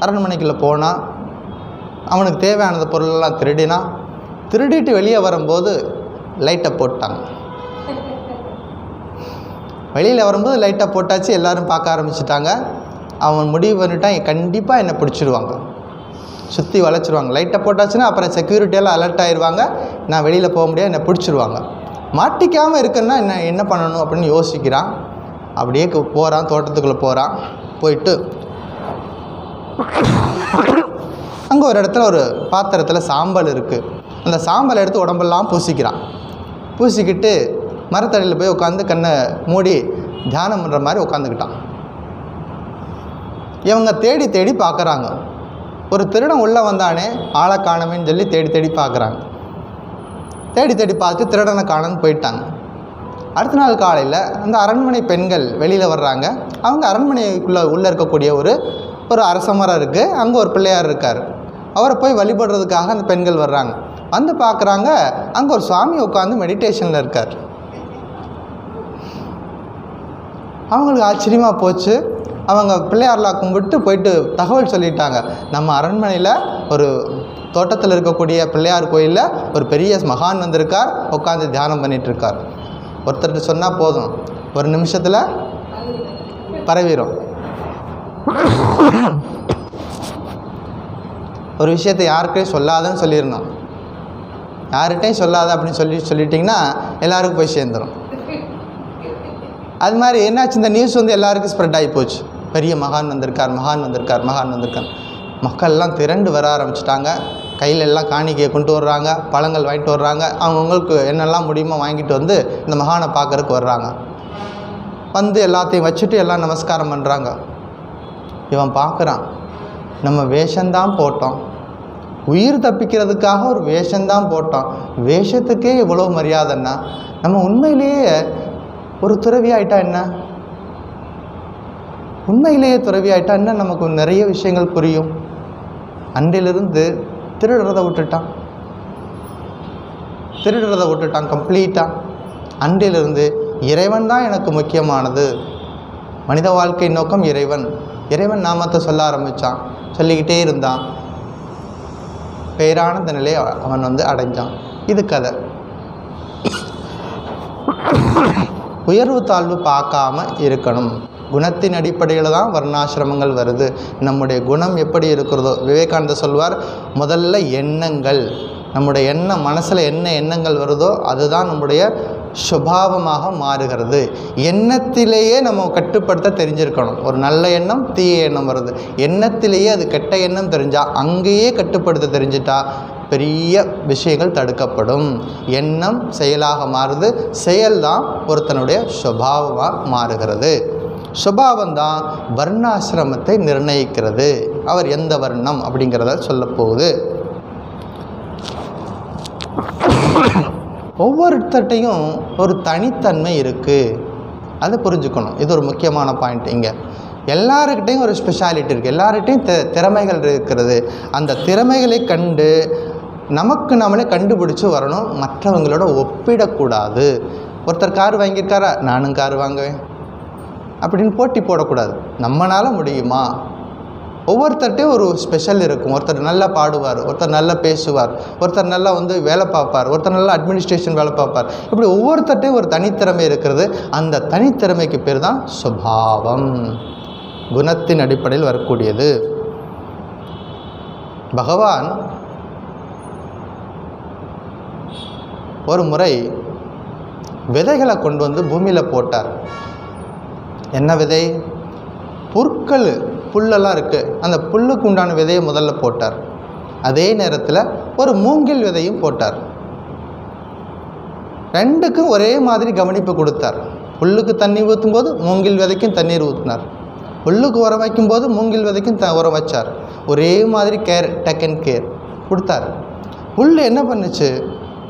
அரண்மனைக்குள்ளே போனால் அவனுக்கு தேவையானது பொருளெல்லாம் திருடினான். திருடிட்டு வெளியே வரும்போது லைட்டை போட்டாங்க. வெளியில் வரும்போது லைட்டை போட்டாச்சு, எல்லோரும் பார்க்க ஆரம்பிச்சிட்டாங்க. அவன் முடிவு பண்ணிட்டான், கண்டிப்பாக என்னை பிடிச்சிடுவாங்க, சுற்றி வளைச்சிடுவாங்க. லைட்டை போட்டாச்சுன்னா அப்புறம் செக்யூரிட்டியெல்லாம் அலர்ட் ஆகிடுவாங்க, நான் வெளியில் போக முடியாது, என்னை பிடிச்சிடுவாங்க. மாட்டிக்காமல் இருக்குன்னா என்ன பண்ணணும் அப்படின்னு யோசிக்கிறான். அப்படியே போகிறான், தோட்டத்துக்குள்ளே போகிறான். போயிட்டு அங்கே ஒரு இடத்துல ஒரு பாத்திரத்தில் சாம்பல் இருக்குது. அந்த சாம்பலை எடுத்து உடம்பெல்லாம் பூசிக்கிறான். பூசிக்கிட்டு மரத்தடியில் போய் உட்காந்து கண்ணை மூடி தியானம் பண்ணுற மாதிரி உட்காந்துக்கிட்டான். இவங்க தேடி தேடி பார்க்குறாங்க. ஒரு திருடன் உள்ளே வந்தானே, ஆளை காணமேன்னு சொல்லி தேடி தேடி பார்க்குறாங்க. தேடி தேடி பார்த்து திருடனை காணன்னு போயிட்டாங்க. அடுத்த நாள் காலையில் அந்த அரண்மனை பெண்கள் வெளியில் வர்றாங்க. அவங்க அரண்மனைக்குள்ளே உள்ளே இருக்கக்கூடிய ஒரு அரச மரம் இருக்குது. அங்கே ஒரு பிள்ளையார் இருக்கார். அவரை போய் வழிபடுறதுக்காக அந்த பெண்கள் வர்றாங்க. வந்து பார்க்குறாங்க, அங்கே ஒரு சுவாமி உட்காந்து மெடிடேஷனில் இருக்கார். அவங்களுக்கு ஆச்சரியமாக போச்சு. அவங்க பிள்ளையார்லாம் கும்பிட்டு போயிட்டு தகவல் சொல்லிட்டாங்க, நம்ம அரண்மனையில் ஒரு தோட்டத்தில் இருக்கக்கூடிய பிள்ளையார் கோயிலில் ஒரு பெரிய மகான் வந்திருக்கார், உட்காந்து தியானம் பண்ணிகிட்ருக்கார். ஒருத்தர்கிட்ட சொன்னால் போதும், ஒரு நிமிஷத்தில் பரவிடும். ஒரு விஷயத்தை யாருக்கையும் சொல்லாதன்னு சொல்லிடணும். யார்கிட்டையும் சொல்லாத அப்படின்னு சொல்லிட்டிங்கன்னா எல்லாருக்கும் போய் சேர்ந்துடும். அது மாதிரி என்னாச்சு, இந்த நியூஸ் எல்லாருக்கும் ஸ்ப்ரெட் ஆகி போச்சு. பெரிய மகான் வந்திருக்கார், மகான் வந்திருக்கார், மகான் வந்திருக்கார். மக்கள்லாம் திரண்டு வர ஆரம்பிச்சிட்டாங்க. கையில் எல்லாம் காணிக்கையை கொண்டு வர்றாங்க, பழங்கள் வாங்கிட்டு வர்றாங்க. அவங்கவுங்களுக்கு என்னெல்லாம் முடியுமோ வாங்கிட்டு வந்து இந்த மகானை பார்க்குறதுக்கு வர்றாங்க. வந்து எல்லாத்தையும் வச்சுட்டு எல்லாம் நமஸ்காரம் பண்ணுறாங்க. இவன் பார்க்குறான், நம்ம வேஷந்தான் போட்டோம், உயிர் தப்பிக்கிறதுக்காக ஒரு வேஷந்தான் போட்டோம், வேஷத்துக்கே இவ்வளோ மரியாதைன்னா நம்ம உண்மையிலேயே ஒரு துறவி ஆகிட்டா என்ன, உண்மையிலேயே துறவி ஆகிட்டா என்ன, நமக்கு நிறைய விஷயங்கள் புரியும். அன்றிலிருந்து திருடுறதை விட்டுட்டான் கம்ப்ளீட்டாக. அன்றிலிருந்து இறைவன் தான் எனக்கு முக்கியமானது, மனித வாழ்க்கை நோக்கம் இறைவன், இறைவன் நாமத்தை சொல்ல ஆரம்பித்தான். சொல்லிக்கிட்டே இருந்தான். பேரானந்த நிலையை அவன் அடைஞ்சான். இது கதை. உயர்வு தாழ்வு பார்க்காம இருக்கணும். குணத்தின் அடிப்படையில் தான் வர்ணாசிரமங்கள் வருது. நம்முடைய குணம் எப்படி இருக்கிறதோ, விவேகானந்தர் சொல்வார், முதல்ல எண்ணங்கள், நம்முடைய எண்ணம், மனசில் என்ன எண்ணங்கள் வருதோ அதுதான் நம்முடைய சுபாவமாக மாறுகிறது. எண்ணத்திலேயே நம்ம கட்டுப்படுத்த தெரிஞ்சிருக்கணும். ஒரு நல்ல எண்ணம், தீய எண்ணம் வருது, எண்ணத்திலேயே அது கெட்ட எண்ணம் தெரிஞ்சால் அங்கேயே கட்டுப்படுத்த தெரிஞ்சிட்டா பெரிய விஷயங்கள் தடுக்கப்படும். எண்ணம் செயலாக மாறுது, செயல்தான் ஒருத்தனுடைய சுபாவமாக மாறுகிறது. சுபாவந்தான் வர்ணாசிரமத்தை நிர்ணயிக்கிறது. அவர் எந்த வர்ணம் அப்படிங்கிறத சொல்லப்போகுது. ஒவ்வொருத்தட்டையும் ஒரு தனித்தன்மை இருக்குது, அதை புரிஞ்சுக்கணும். இது ஒரு முக்கியமான பாயிண்ட். இங்கே எல்லாருக்கிட்டையும் ஒரு ஸ்பெஷாலிட்டி இருக்குது, எல்லார்கிட்டையும் திறமைகள் இருக்கிறது. அந்த திறமைகளை கண்டு நமக்கு நம்மளே கண்டுபிடிச்சி வரணும். மற்றவங்களோட ஒப்பிடக்கூடாது. ஒருத்தர் கார் வாங்கியிருக்காரா, நானும் கார் வாங்குவேன் அப்படின்னு போட்டி போடக்கூடாது. நம்மளால் முடியுமா? ஒவ்வொருத்தர்கிட்டையும் ஒரு ஸ்பெஷல் இருக்கும். ஒருத்தர் நல்லா பாடுவார், ஒருத்தர் நல்லா பேசுவார், ஒருத்தர் நல்லா வேலை பார்ப்பார், ஒருத்தர் நல்லா அட்மினிஸ்ட்ரேஷன் வேலை பார்ப்பார். இப்படி ஒவ்வொருத்தர்கிட்டையும் ஒரு தனித்திறமை இருக்கிறது. அந்த தனித்திறமைக்கு பேர் தான் சுபாவம், குணத்தின் அடிப்படையில் வரக்கூடியது. பகவான் ஒரு முறை விதைகளை கொண்டு வந்து பூமியில் போட்டார். என்ன விதை? புல்லெல்லாம் இருக்குது, அந்த புல்லுக்கு உண்டான விதையை முதல்ல போட்டார். அதே நேரத்தில் ஒரு மூங்கில் விதையும் போட்டார். ரெண்டுக்கும் ஒரே மாதிரி கவனிப்பு கொடுத்தார். புல்லுக்கு தண்ணி ஊற்றும் போது மூங்கில் விதைக்கும் தண்ணீர் ஊற்றினார், புல்லுக்கு உரம் வைக்கும்போது மூங்கில் விதைக்கும் உரம் வச்சார். ஒரே மாதிரி கேர், டேக் அண்ட் கேர். கொடுத்தாரு. புல் என்ன பண்ணுச்சு,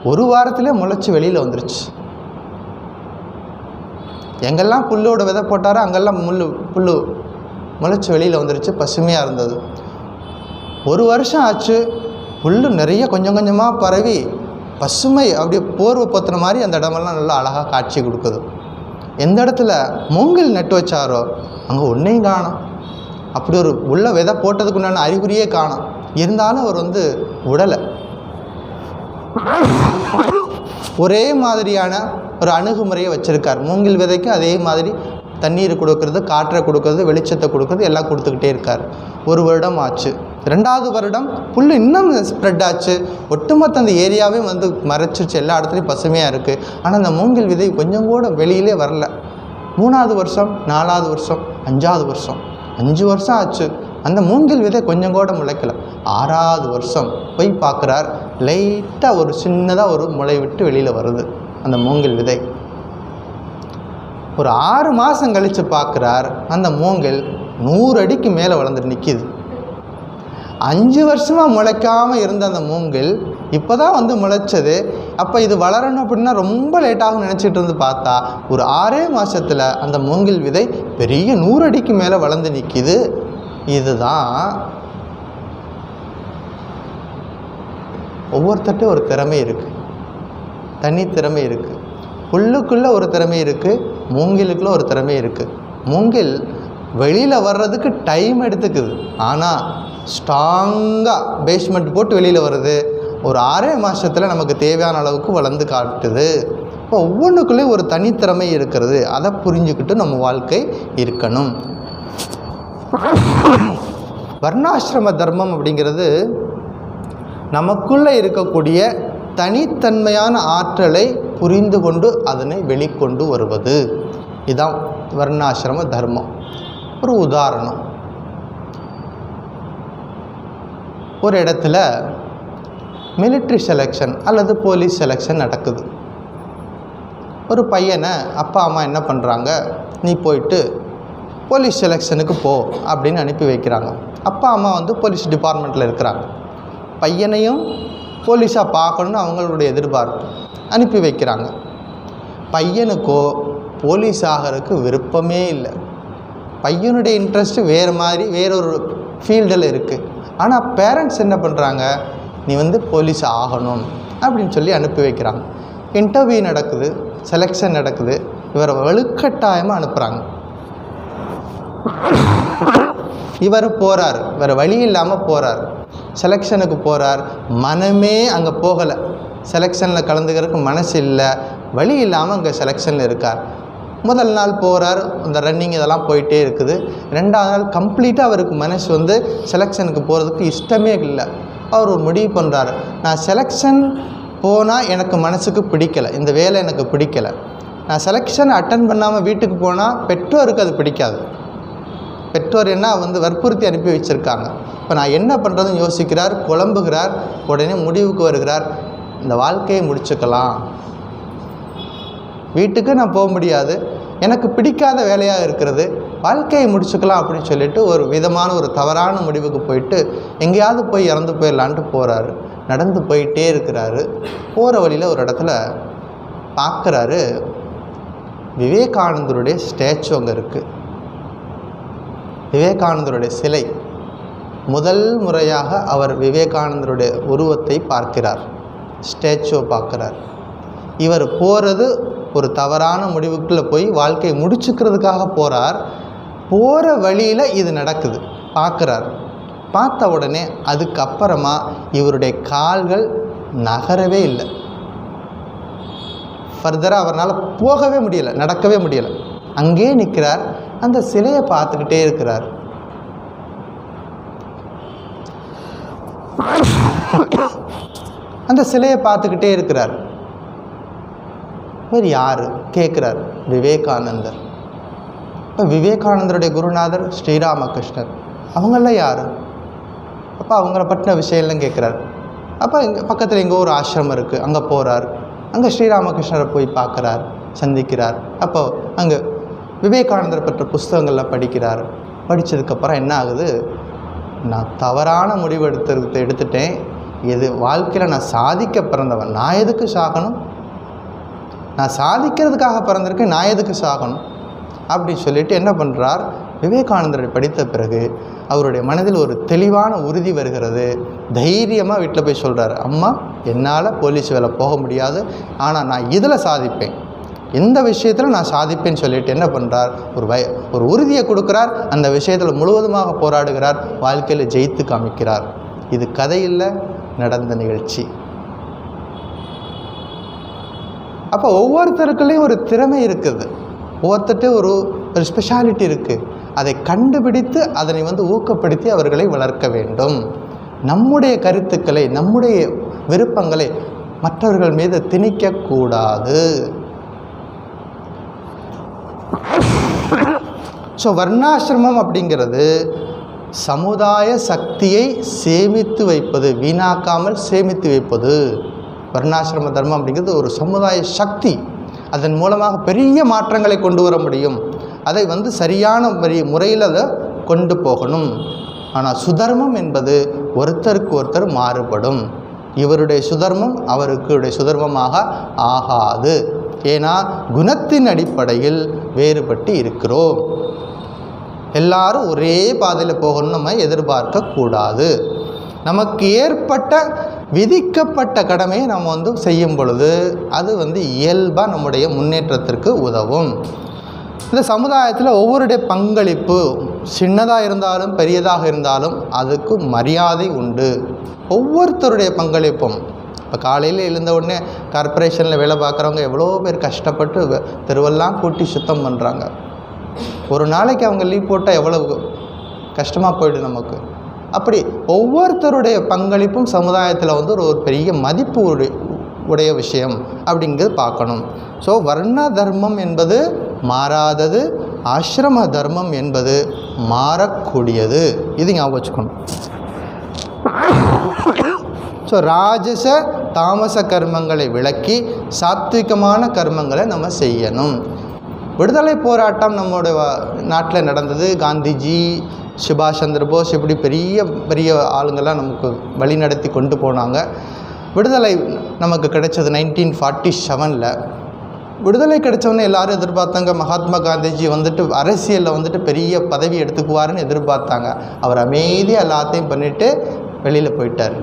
ஒரு வாரத்திலே முளைச்சி வெளியில் வந்துருச்சு. எங்கெல்லாம் புல்லோட விதை போட்டாரோ அங்கெல்லாம் புல் முளைச்சி வெளியில் வந்துருச்சு, பசுமையாக இருந்தது. ஒரு வருஷம் ஆச்சு, புல் நிறைய கொஞ்சம் கொஞ்சமாக பரவி பசுமை அப்படியே போர்வை பத்துன மாதிரி அந்த இடமெல்லாம் நல்லா அழகாக காட்சி கொடுக்குது. எந்த இடத்துல மூங்கில் நட்டு வச்சாரோ அங்கே ஒன்றையும் காணும். அப்படி ஒரு உள்ள விதை போட்டதுக்கு உண்டான அறிகுறியே காணும். இருந்தாலும் அவர் விடலை. ஒரே மாதிரியான ஒரு அணுகுமுறையை வச்சுருக்கார். மூங்கில் விதைக்கு அதே மாதிரி தண்ணீர் கொடுக்கறது, காற்றை கொடுக்கறது, வெளிச்சத்தை கொடுக்கறது எல்லாம் கொடுத்துக்கிட்டே இருக்கார். ஒரு வருடம் ஆச்சு. 2வது வருடம் புல் இன்னும் ஸ்ப்ரெட் ஆச்சு. ஒட்டுமொத்த அந்த ஏரியாவே மறைச்சிருச்சு, எல்லா இடத்துலையும் பசுமையாக இருக்குது. ஆனால் அந்த மூங்கில் விதை கொஞ்சம் கூட வெளியிலே வரல. 3வது வருஷம், 4வது வருஷம், 5வது வருஷம், 5 வருஷம் ஆச்சு. அந்த மூங்கில் விதை கொஞ்சம் கூட முளைக்கல. 6வது வருஷம் போய் பார்க்குறார், லைட்டாக ஒரு சின்னதாக ஒரு முளை விட்டு வெளியில் வருது அந்த மூங்கில் விதை. ஒரு 6 மாதம் கழித்து பார்க்குறார், அந்த மூங்கில் 100 அடிக்கு மேலே வளர்ந்துட்டு நிற்கிது. 5 வருஷமாக முளைக்காமல் இருந்த அந்த மூங்கில் இப்போ தான் முளைச்சது. அப்போ இது வளரணும் அப்படின்னா ரொம்ப லேட்டாகும் நினச்சிட்டு இருந்து பார்த்தா ஒரு 6 மாதத்தில் அந்த மூங்கில் விதை பெரிய 100 அடிக்கு மேலே வளர்ந்து நிற்கிது. இதுதான் ஒவ்வொருத்தட்டும் ஒரு திறமை இருக்குது, தனி திறமை இருக்குது. புல்லுக்குள்ளே ஒரு திறமை இருக்குது, மூங்கிலுக்குள்ளே ஒரு திறமை இருக்குது. மூங்கில் வெளியில் வர்றதுக்கு டைம் எடுத்துக்குது, ஆனால் ஸ்ட்ராங்காக பேஸ்மெண்ட் போட்டு வெளியில் வருது. ஒரு 6 மாதத்தில் நமக்கு தேவையான அளவுக்கு வளர்ந்து காட்டுது. இப்போ ஒவ்வொன்றுக்குள்ளேயும் ஒரு தனித்திறமை இருக்கிறது. அதை புரிஞ்சுக்கிட்டு நம்ம வாழ்க்கை இருக்கணும். வர்ணாசிரம தர்மம் அப்படிங்கிறது நமக்குள்ளே இருக்கக்கூடிய தனித்தன்மையான ஆற்றலை புரிந்து கொண்டு அதனை வெளிக்கொண்டு வருவது. இதுதான் வர்ணாசிரம தர்மம். ஒரு உதாரணம், ஒரு இடத்துல மிலிட்ரி செலெக்ஷன் அல்லது போலீஸ் செலெக்ஷன் நடக்குது. ஒரு பையனை அப்பா அம்மா என்ன பண்ணுறாங்க, நீ போயிட்டு போலீஸ் செலெக்ஷனுக்கு போ அப்படின்னு அனுப்பி வைக்கிறாங்க. அப்பா அம்மா போலீஸ் டிபார்ட்மெண்ட்டில் இருக்கிறாங்க. பையனையும் போலீஸாக பார்க்கணுன்னு அவங்களுடைய எதிர்பார்ப்பு, அனுப்பி வைக்கிறாங்க. பையனுக்கோ போலீஸ் ஆகிறதுக்கு விருப்பமே இல்லை. பையனுடைய இன்ட்ரெஸ்ட்டு வேறு மாதிரி, வேறொரு ஃபீல்டில் இருக்குது. ஆனால் பேரண்ட்ஸ் என்ன பண்ணுறாங்க, நீ போலீஸ் ஆகணும் அப்படின்னு சொல்லி அனுப்பி வைக்கிறாங்க. இன்டர்வியூ நடக்குது, செலெக்ஷன் நடக்குது. இவரை வலுக்கட்டாயமாக அனுப்புகிறாங்க. இவர் போகிறார், வேறு வழி இல்லாமல் போகிறார். செலெக்ஷனுக்கு போகிறார், மனமே அங்கே போகலை. செலெக்ஷனில் கலந்துக்கிறதுக்கு மனசு இல்லை, வழி இல்லாமல் அங்கே செலெக்ஷனில் இருக்கார். முதல் நாள் போகிறார், அந்த ரன்னிங் இதெல்லாம் போயிட்டே இருக்குது. 2வது நாள் கம்ப்ளீட்டாக அவருக்கு மனசு செலெக்ஷனுக்கு போகிறதுக்கு இஷ்டமே இல்லை. அவர் ஒரு முடிவு பண்ணுறாரு, நான் செலெக்ஷன் போனால் எனக்கு மனசுக்கு பிடிக்கலை, இந்த வேலை எனக்கு பிடிக்கலை. நான் செலெக்ஷன் அட்டன் பண்ணாமல் வீட்டுக்கு போனால் பெற்றோருக்கு அது பிடிக்காது. பெற்றோர் என்ன வற்புறுத்தி அனுப்பி வச்சுருக்காங்க. இப்போ நான் என்ன பண்ணுறதுன்னு யோசிக்கிறார், குழம்புகிறார். உடனே முடிவுக்கு வருகிறார், இந்த வாழ்க்கையை முடிச்சுக்கலாம், வீட்டுக்கு நான் போக முடியாது, எனக்கு பிடிக்காத வேலையாக இருக்கிறது, வாழ்க்கையை முடிச்சுக்கலாம் அப்படின்னு சொல்லிட்டு ஒரு விதமான ஒரு தவறான முடிவுக்கு போயிட்டு எங்கேயாவது போய் இறந்து போயிடலான்ட்டு போகிறாரு. நடந்து போயிட்டே இருக்கிறாரு. போகிற வழியில் ஒரு இடத்துல பார்க்குறாரு, விவேகானந்தருடைய ஸ்டேச்சு அங்கே இருக்குது. விவேகானந்தருடைய சிலை. முதல் முறையாக அவர் விவேகானந்தருடைய உருவத்தை பார்க்கிறார், ஸ்டேச்சுவை பார்க்குறார். இவர் போகிறது ஒரு தவறான முடிவுக்குள்ளே போய் வாழ்க்கையை முடிச்சுக்கிறதுக்காக போகிறார். போகிற வழியில் இது நடக்குது, பார்க்குறார். பார்த்த உடனே அதுக்கப்புறமா இவருடைய கால்கள் நகரவே இல்லை. ஃபர்தராக அவரால் போகவே முடியலை, நடக்கவே முடியலை. அங்கேயே நிற்கிறார். அந்த சிலையை பார்த்துக்கிட்டே இருக்கிறார். அந்த சிலையை பார்த்துக்கிட்டே இருக்கிறார். இவர் யார் கேட்குறார், விவேகானந்தர். இப்போ விவேகானந்தருடைய குருநாதர் ஸ்ரீராமகிருஷ்ணர், அவங்களாம் யார்? அப்போ அவங்கள பற்றின விஷயம்லாம் கேட்குறார். அப்போ இங்கே பக்கத்தில் எங்கோ ஒரு ஆசிரமம் இருக்குது, அங்கே போகிறார். அங்கே ஸ்ரீராமகிருஷ்ணரை போய் பார்க்குறார், சந்திக்கிறார். அப்போது அங்கே விவேகானந்தர் பற்ற புஸ்தகங்களில் படிக்கிறார். படித்ததுக்கப்புறம் என்ன ஆகுது, நான் தவறான முடிவு எடுத்துட்டேன், இது வாழ்க்கையில் நான் சாதிக்க பிறந்தவன், நான் எதுக்கு சாகணும்? நான் சாதிக்கிறதுக்காக பிறந்திருக்கேன், நான் எதுக்கு சாகணும் அப்படி சொல்லிட்டு என்ன பண்ணுறார், விவேகானந்தரை படித்த பிறகு அவருடைய மனதில் ஒரு தெளிவான உறுதி வருகிறது. தைரியமாக வீட்டில் போய் சொல்கிறார், அம்மா என்னால் போலீஸ் வேலை போக முடியாது, ஆனால் நான் இதில் சாதிப்பேன், இந்த விஷயத்தில் நான் சாதிப்பேன்னு சொல்லிட்டு என்ன பண்ணுறார், ஒரு உறுதியை கொடுக்குறார். அந்த விஷயத்தில் முழுவதுமாக போராடுகிறார், வாழ்க்கையில் ஜெயித்து காமிக்கிறார். இது கதையில் நடந்த நிகழ்ச்சி. அப்போ ஒவ்வொருத்தருக்குள்ளேயும் ஒரு திறமை இருக்குது, ஒவ்வொருத்தர்கிட்ட ஒரு ஸ்பெஷாலிட்டி இருக்குது. அதை கண்டுபிடித்து அதனை ஊக்கப்படுத்தி அவர்களை வளர்க்க வேண்டும். நம்முடைய கருத்துக்களை, நம்முடைய விருப்பங்களை மற்றவர்கள் மீது திணிக்கக்கூடாது. ஸோ வர்ணாசிரமம் அப்படிங்கிறது சமுதாய சக்தியை சேமித்து வைப்பது, வீணாக்காமல் சேமித்து வைப்பது. வர்ணாசிரம தர்மம் அப்படிங்கிறது ஒரு சமுதாய சக்தி. அதன் மூலமாக பெரிய மாற்றங்களை கொண்டு வர முடியும். அதை சரியான முறையில் அதை கொண்டு போகணும். ஆனால் சுதர்மம் என்பது ஒருத்தருக்கு ஒருத்தர் மாறுபடும். இவருடைய சுதர்மம் அவருடைய சுதர்மமாக ஆகாது. ஏன்னா குணத்தின் அடிப்படையில் வேறுபட்டு இருக்கிறோம். எல்லாரும் ஒரே பாதையில் போகணும்னு நம்ம எதிர்பார்க்கக்கூடாது. நமக்கு ஏற்பட்ட விதிக்கப்பட்ட கடமையை நம்ம செய்யும் பொழுது அது இயல்பாக நம்முடைய முன்னேற்றத்திற்கு உதவும். இந்த சமுதாயத்தில் ஒவ்வொருடைய பங்களிப்பு சின்னதாக இருந்தாலும் பெரியதாக இருந்தாலும் அதுக்கு மரியாதை உண்டு. ஒவ்வொருத்தருடைய பங்களிப்பும், இப்போ காலையில் எழுந்த உடனே கார்ப்பரேஷனில் வேலை பார்க்குறவங்க எவ்வளோ பேர் கஷ்டப்பட்டு தெருவெல்லாம் கூட்டி சுத்தம் பண்ணுறாங்க. ஒரு நாளைக்கு அவங்க லீவ் போட்டால் எவ்வளோ கஷ்டமாக போய்டும் நமக்கு. அப்படி ஒவ்வொருத்தருடைய பங்களிப்பும் சமுதாயத்தில் ஒரு பெரிய மதிப்பு உடைய விஷயம் அப்படிங்கிறது பார்க்கணும். ஸோ வர்ண தர்மம் என்பது மாறாதது, ஆசிரம தர்மம் என்பது மாறக்கூடியது. இது ஞாபகம் வச்சுக்கணும். ஸோ ராஜச தாமச கர்மங்களை விளக்கி சாத்விகமான கர்மங்களை நம்ம செய்யணும். விடுதலை போராட்டம் நம்மளுடைய நாட்டில் நடந்தது. காந்திஜி, சுபாஷ் சந்திர போஸ், இப்படி பெரிய பெரிய ஆளுங்கள்லாம் நமக்கு வழி நடத்தி கொண்டு போனாங்க. விடுதலை நமக்கு கிடைச்சது 1947. விடுதலை கிடைச்சவொன்னே எல்லோரும் எதிர்பார்த்தாங்க, மகாத்மா காந்திஜி அரசியலில் பெரிய பதவி எடுத்துக்குவாருன்னு எதிர்பார்த்தாங்க. அவர் அமைதியாக எல்லாத்தையும் பண்ணிவிட்டு வெளியில் போயிட்டார்.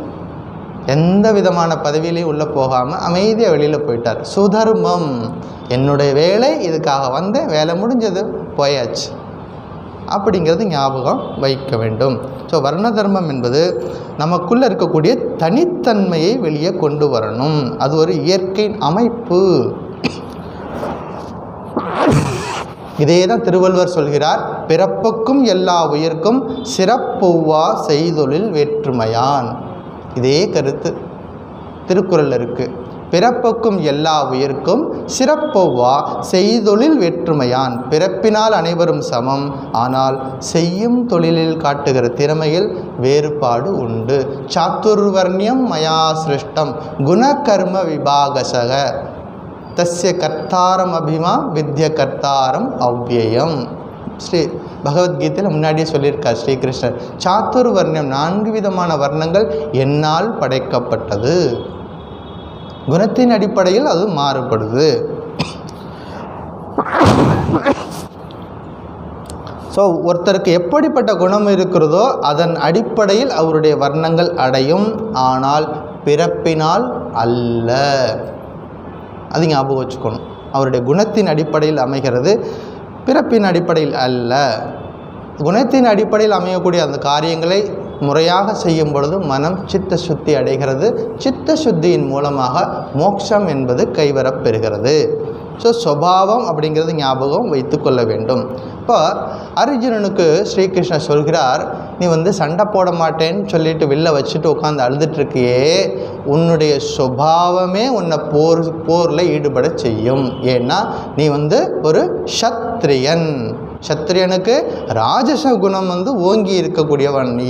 எந்த விதமான பதவியிலையும் உள்ளே போகாமல் அமைதியாக வெளியில் போயிட்டார். சுதர்மம், என்னுடைய வேலை, இதுக்காக வேலை முடிஞ்சது, போயாச்சு அப்படிங்கிறது ஞாபகம் வைக்க வேண்டும். ஸோ வர்ண தர்மம் என்பது நமக்குள்ளே இருக்கக்கூடிய தனித்தன்மையை வெளியே கொண்டு வரணும். அது ஒரு இயற்கையின் அமைப்பு. இதே தான் திருவள்ளுவர் சொல்கிறார், பிறப்புக்கும் எல்லா உயிர்க்கும் சிறப்புவா செய்தொழில் வேற்றுமையான். இதே கருத்து திருக்குறளில் இருக்குது. பிறப்புக்கும் எல்லா உயிர்க்கும் சிறப்புவா செய்தொழில் வேற்றுமையான். பிறப்பினால் அனைவரும் சமம், ஆனால் செய்யும் தொழிலில் காட்டுகிற திறமையில் வேறுபாடு உண்டு. சாத்துர்வர்ணியம் மயா சிருஷ்டம் குணகர்ம விபாகசக தஸ்ய கர்த்தாரம் அபிமா வித்ய கர்த்தாரம் அவ்யயம். ஸ்ரீ பகவத்கீதையில் முன்னாடியே சொல்லியிருக்கார் ஸ்ரீகிருஷ்ணர். சாத்துர்வர்ணியம், 4 விதமான வர்ணங்கள் என்னால் படைக்கப்பட்டது. குணத்தின் அடிப்படையில் அது மாறுபடுது. ஸோ ஒருத்தருக்கு எப்படிப்பட்ட குணம் இருக்கிறதோ அதன் அடிப்படையில் அவருடைய வர்ணங்கள் அடையும். ஆனால் பிறப்பினால் அல்ல. அது ஞாபகம் வச்சுக்கணும். அவருடைய குணத்தின் அடிப்படையில் அமைகிறது, பிறப்பின் அடிப்படையில் அல்ல. குணத்தின் அடிப்படையில் அமையக்கூடிய அந்த காரியங்களை முறையாக செய்யும் பொழுது மனம் சித்த சுத்தி அடைகிறது. சித்த சுத்தியின் மூலமாக மோட்சம் என்பது கைவரப் பெறுகிறது. ஸோ சுபாவம் அப்படிங்கிறது ஞாபகம் வைத்து கொள்ள வேண்டும். இப்போ அர்ஜுனனுக்கு ஸ்ரீகிருஷ்ணர் சொல்கிறார், நீ சண்டை போட மாட்டேன்னு சொல்லிட்டு வெளில வச்சுட்டு உட்காந்து அழுதுட்டுருக்கியே, உன்னுடைய சுபாவமே உன்னை போரில் ஈடுபட செய்யும். ஏன்னா நீ ஒரு சத்திரியன். சத்திரியனுக்கு ராஜச குணம் ஓங்கி இருக்கக்கூடியவன் நீ.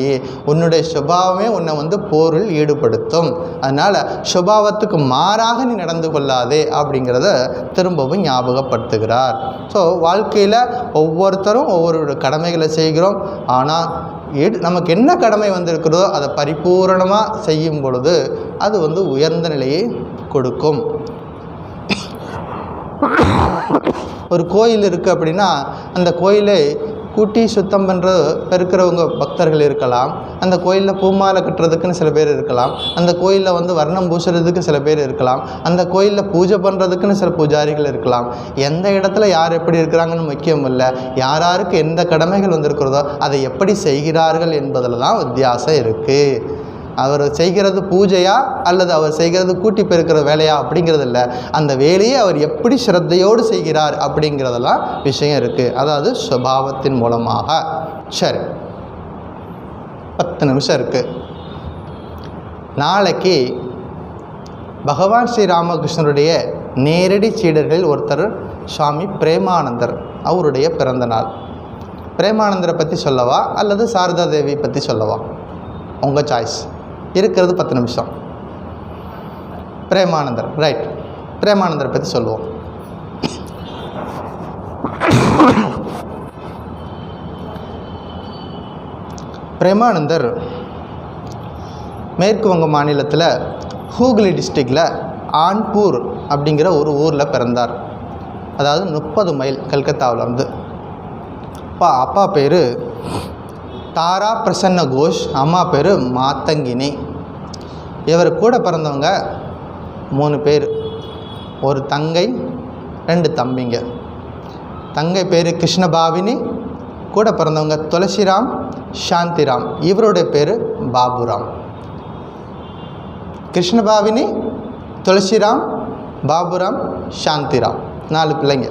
உன்னுடைய சுபாவமே உன்னை போரில் ஈடுபடுத்தும். அதனால் சுபாவத்துக்கு மாறாக நீ நடந்து கொள்ளாதே அப்படிங்கிறத திரும்பவும் ஞாபகப்படுத்துகிறார். ஸோ வாழ்க்கையில் ஒவ்வொருத்தரும் ஒவ்வொரு கடமைகளை செய்கிறோம். ஆனால் நமக்கு என்ன கடமை வந்திருக்கிறதோ அதை பரிபூரணமாக செய்யும் பொழுது அது உயர்ந்த நிலையை கொடுக்கும். ஒரு கோயில் இருக்குது அப்படின்னா அந்த கோயிலை கூட்டி சுத்தம் பண்ணுற பெருக்கிறவங்க பக்தர்கள் இருக்கலாம். அந்த கோயிலில் பூமாலை கட்டுறதுக்குன்னு சில பேர் இருக்கலாம். அந்த கோயிலில் வர்ணம் பூசுறதுக்கு சில பேர் இருக்கலாம். அந்த கோயிலில் பூஜை பண்ணுறதுக்குன்னு சில பூஜாரிகள் இருக்கலாம். எந்த இடத்துல யார் எப்படி இருக்கிறாங்கன்னு முக்கியம் இல்லை. யாராருக்கு எந்த கடமைகள் வந்திருக்கிறதோ அதை எப்படி செய்கிறார்கள் என்பதில் தான் வித்தியாசம் இருக்குது. அவர் செய்கிறது பூஜையா அல்லது அவர் செய்கிறது கூட்டி பெருக்கிற வேலையா அப்படிங்கிறது இல்லை. அந்த வேலையை அவர் எப்படி ஸ்ரத்தையோடு செய்கிறார் அப்படிங்கிறதெல்லாம் விஷயம் இருக்குது. அதாவது சுபாவத்தின் மூலமாக. சரி, 10 நிமிஷம் இருக்குது. நாளைக்கு பகவான் ஸ்ரீ ராமகிருஷ்ணருடைய நேரடி சீடர்களில் ஒருத்தர் சுவாமி பிரேமானந்தர். அவருடைய பிறந்த நாள். பிரேமானந்தரை பற்றி சொல்லவா அல்லது சாரதா தேவி பற்றி சொல்லவா? உங்கள் சாய்ஸ். இருக்கிறது 10 நிமிஷம். பிரேமானந்தர், ரைட். பிரேமானந்தரை பற்றி சொல்லுவோம். பிரேமானந்தர் மேற்கு வங்க மாநிலத்தில் ஹூக்ளி டிஸ்ட்ரிக்டில் ஆன்பூர் அப்படிங்கிற ஒரு ஊரில் பிறந்தார். அதாவது 30 மைல் கல்கத்தாவிலேருந்து. அப்பா பேர் தாரா பிரசன்ன கோஷ், அம்மா பேர் மாத்தங்கினி. இவர் கூட பிறந்தவங்க 3 பேர். ஒரு தங்கை, 2 தம்பிங்க. தங்கை பேர் கிருஷ்ணபாவினி, கூட பிறந்தவங்க துளசிராம், சாந்திராம். இவருடைய பேர் பாபுராம். கிருஷ்ணபாவினி, துளசிராம், பாபுராம், சாந்திராம், 4 பிள்ளைங்க.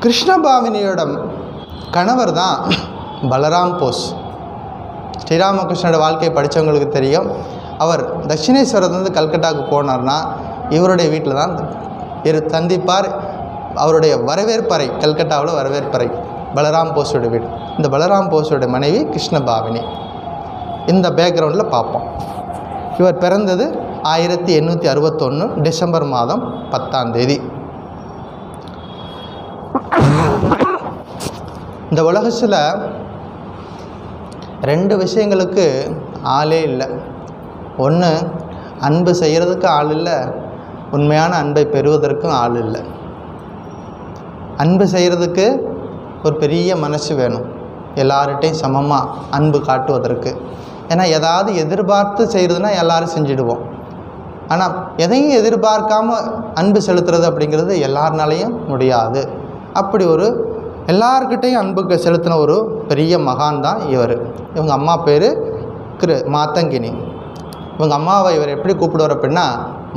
கிருஷ்ணபாவினியோட கணவர் தான் பலராம் போஸ். ஸ்ரீராமகிருஷ்ணோட வாழ்க்கையை படித்தவங்களுக்கு தெரியும். அவர் தட்சிணேஸ்வரத்துலேருந்து கல்கட்டாவுக்கு போனார்னா இவருடைய வீட்டில் தான் சந்திப்பார். அவருடைய வரவேற்பறை, கல்கட்டாவில் வரவேற்பறை பலராம் போஸோட வீடு. இந்த பலராம் போஸோட மனைவி கிருஷ்ணபாவினி. இந்த பேக்ரவுண்டில் பார்ப்போம். இவர் பிறந்தது 1861 டிசம்பர் மாதம் 10ஆம் தேதி. இந்த உலகத்தில் 2 விஷயங்களுக்கு ஆளே இல்லை. ஒன்று, அன்பு செய்கிறதுக்கு ஆள் இல்லை. உண்மையான அன்பை பெறுவதற்கும் ஆள் இல்லை. அன்பு செய்கிறதுக்கு ஒரு பெரிய மனசு வேணும், எல்லார்கிட்டையும் சமமாக அன்பு காட்டுவதற்கு. ஏன்னா எதாவது எதிர்பார்த்து செய்கிறதுனா எல்லோரும் செஞ்சுடுவோம். ஆனால் எதையும் எதிர்பார்க்காம அன்பு செலுத்துறது அப்படிங்கிறது எல்லாருனாலையும் முடியாது. அப்படி ஒரு எல்லார்கிட்டையும் அன்புக்கு செலுத்தின ஒரு பெரிய மகான் தான் இவர். இவங்க அம்மா பேர் மாத்தங்கினி. இவங்க அம்மாவை இவர் எப்படி கூப்பிடுவார் அப்படின்னா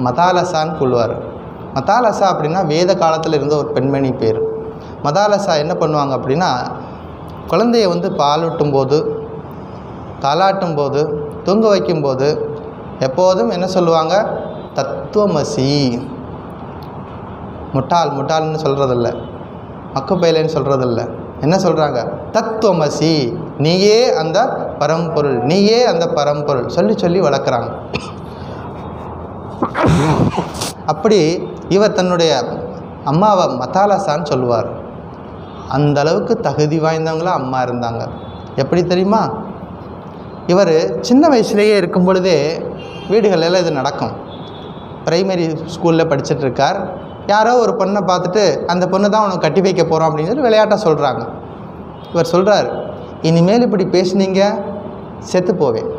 மதாலசான்னு கூப்பிடுவார். மதாலசா அப்படின்னா வேத காலத்தில் இருந்த ஒரு பெண்மணி பேர். மதாலசா என்ன பண்ணுவாங்க அப்படின்னா குழந்தைய பாலூட்டும் போது, தாலாட்டும் போது, தூங்க வைக்கும்போது எப்போதும் என்ன சொல்லுவாங்க? தத்துவமசி. முட்டாள்னு சொல்கிறதில்ல, மக்குப்பையிலன்னு சொல்கிறதில்ல. என்ன சொல்கிறாங்க? தத்துவமசி, நீயே அந்த பரம்பொருள், நீயே அந்த பரம்பொருள் சொல்லி வளர்க்குறாங்க. அப்படி இவர் தன்னுடைய அம்மாவை மதாலசான்னு சொல்லுவார். அந்த அளவுக்கு தகுதி வாய்ந்தவங்களாக அம்மா இருந்தாங்க. எப்படி தெரியுமா? இவர் சின்ன வயசுலேயே இருக்கும் பொழுதே வீடுகளெல்லாம் இது நடக்கும். பிரைமரி ஸ்கூலில் படிச்சுட்ருக்கார். யாரோ ஒரு பொண்ணை பார்த்துட்டு அந்த பொண்ணு தான் உனக்கு கட்டி வைக்க போகிறோம் அப்படின்னு சொல்லி விளையாட்டாக சொல்கிறாங்க. இவர் சொல்கிறார், இனிமேல் இப்படி பேசுனீங்க செத்து போவேன்.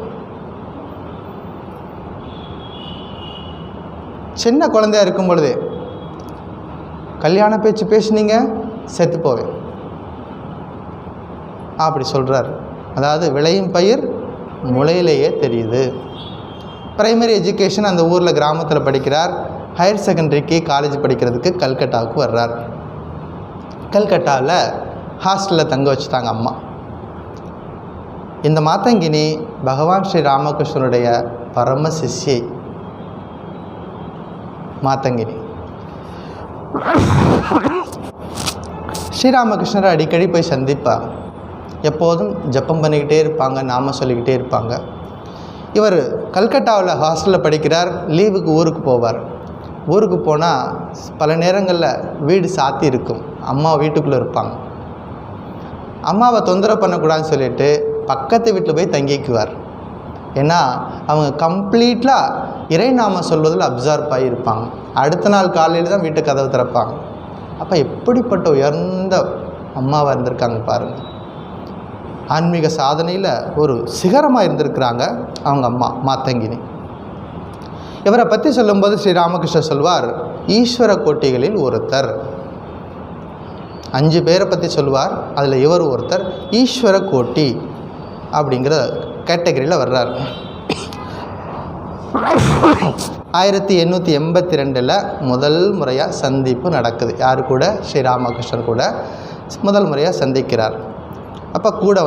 சின்ன குழந்தையா இருக்கும் பொழுதே கல்யாண பேச்சு பேசுனீங்க செத்து போவேன் அப்படி சொல்கிறார். அதாவது விளையும் பயிர் முளையிலேயே தெரியுது. பிரைமரி எஜுகேஷன் அந்த ஊரில் கிராமத்தில் படிக்கிறார். ஹையர் செகண்டரிக்கு காலேஜ் படிக்கிறதுக்கு கல்கட்டாவுக்கு வர்றார். கல்கட்டாவில் ஹாஸ்டலில் தங்க வச்சுட்டாங்க அம்மா. இந்த மாத்தங்கினி பகவான் ஸ்ரீ ராமகிருஷ்ணனுடைய பரம சிஷ்யை மாத்தங்கினி. ஸ்ரீராமகிருஷ்ணரை அடிக்கடி போய் சந்திப்பார். எப்போதும் ஜப்பம் பண்ணிக்கிட்டே இருப்பாங்க, நாம சொல்லிக்கிட்டே இருப்பாங்க. இவர் கல்கட்டாவில் ஹாஸ்டலில் படிக்கிறார். லீவுக்கு ஊருக்கு போவார். ஊருக்கு போனால் பல நேரங்களில் வீடு சாத்தி இருக்கும். அம்மா வீட்டுக்குள்ளே இருப்பாங்க. அம்மாவை தொந்தரவு பண்ணக்கூடாதுன்னு சொல்லிட்டு பக்கத்து வீட்டில் போய் தங்கிக்குவார். ஏன்னா அவங்க கம்ப்ளீட்டாக இறைநாம சொல்வதில் அப்சர்வ் ஆகியிருப்பாங்க. அடுத்த நாள் காலையில் தான் வீட்டு கதவு திறப்பாங்க. அப்போ எப்படிப்பட்ட உயர்ந்த அம்மாவாக இருந்திருக்காங்க பாருங்கள். ஆன்மீக சாதனையில் ஒரு சிகரமாக இருந்திருக்கிறாங்க அவங்க அம்மா மாத்தங்கினி. இவரை பற்றி சொல்லும்போது ஸ்ரீராமகிருஷ்ணர் சொல்வார், ஈஸ்வர கோட்டிகளில் ஒருத்தர். 5 பேரை பற்றி சொல்வார், அதில் இவர் ஒருத்தர் ஈஸ்வர கோட்டி அப்படிங்கிற கேட்டகரியில் வர்றார். 1882 முதல் முறையாக சந்திப்பு நடக்குது. யார் கூட? ஸ்ரீராமகிருஷ்ணர் கூட முதல் முறையாக சந்திக்கிறார். அப்போ கூட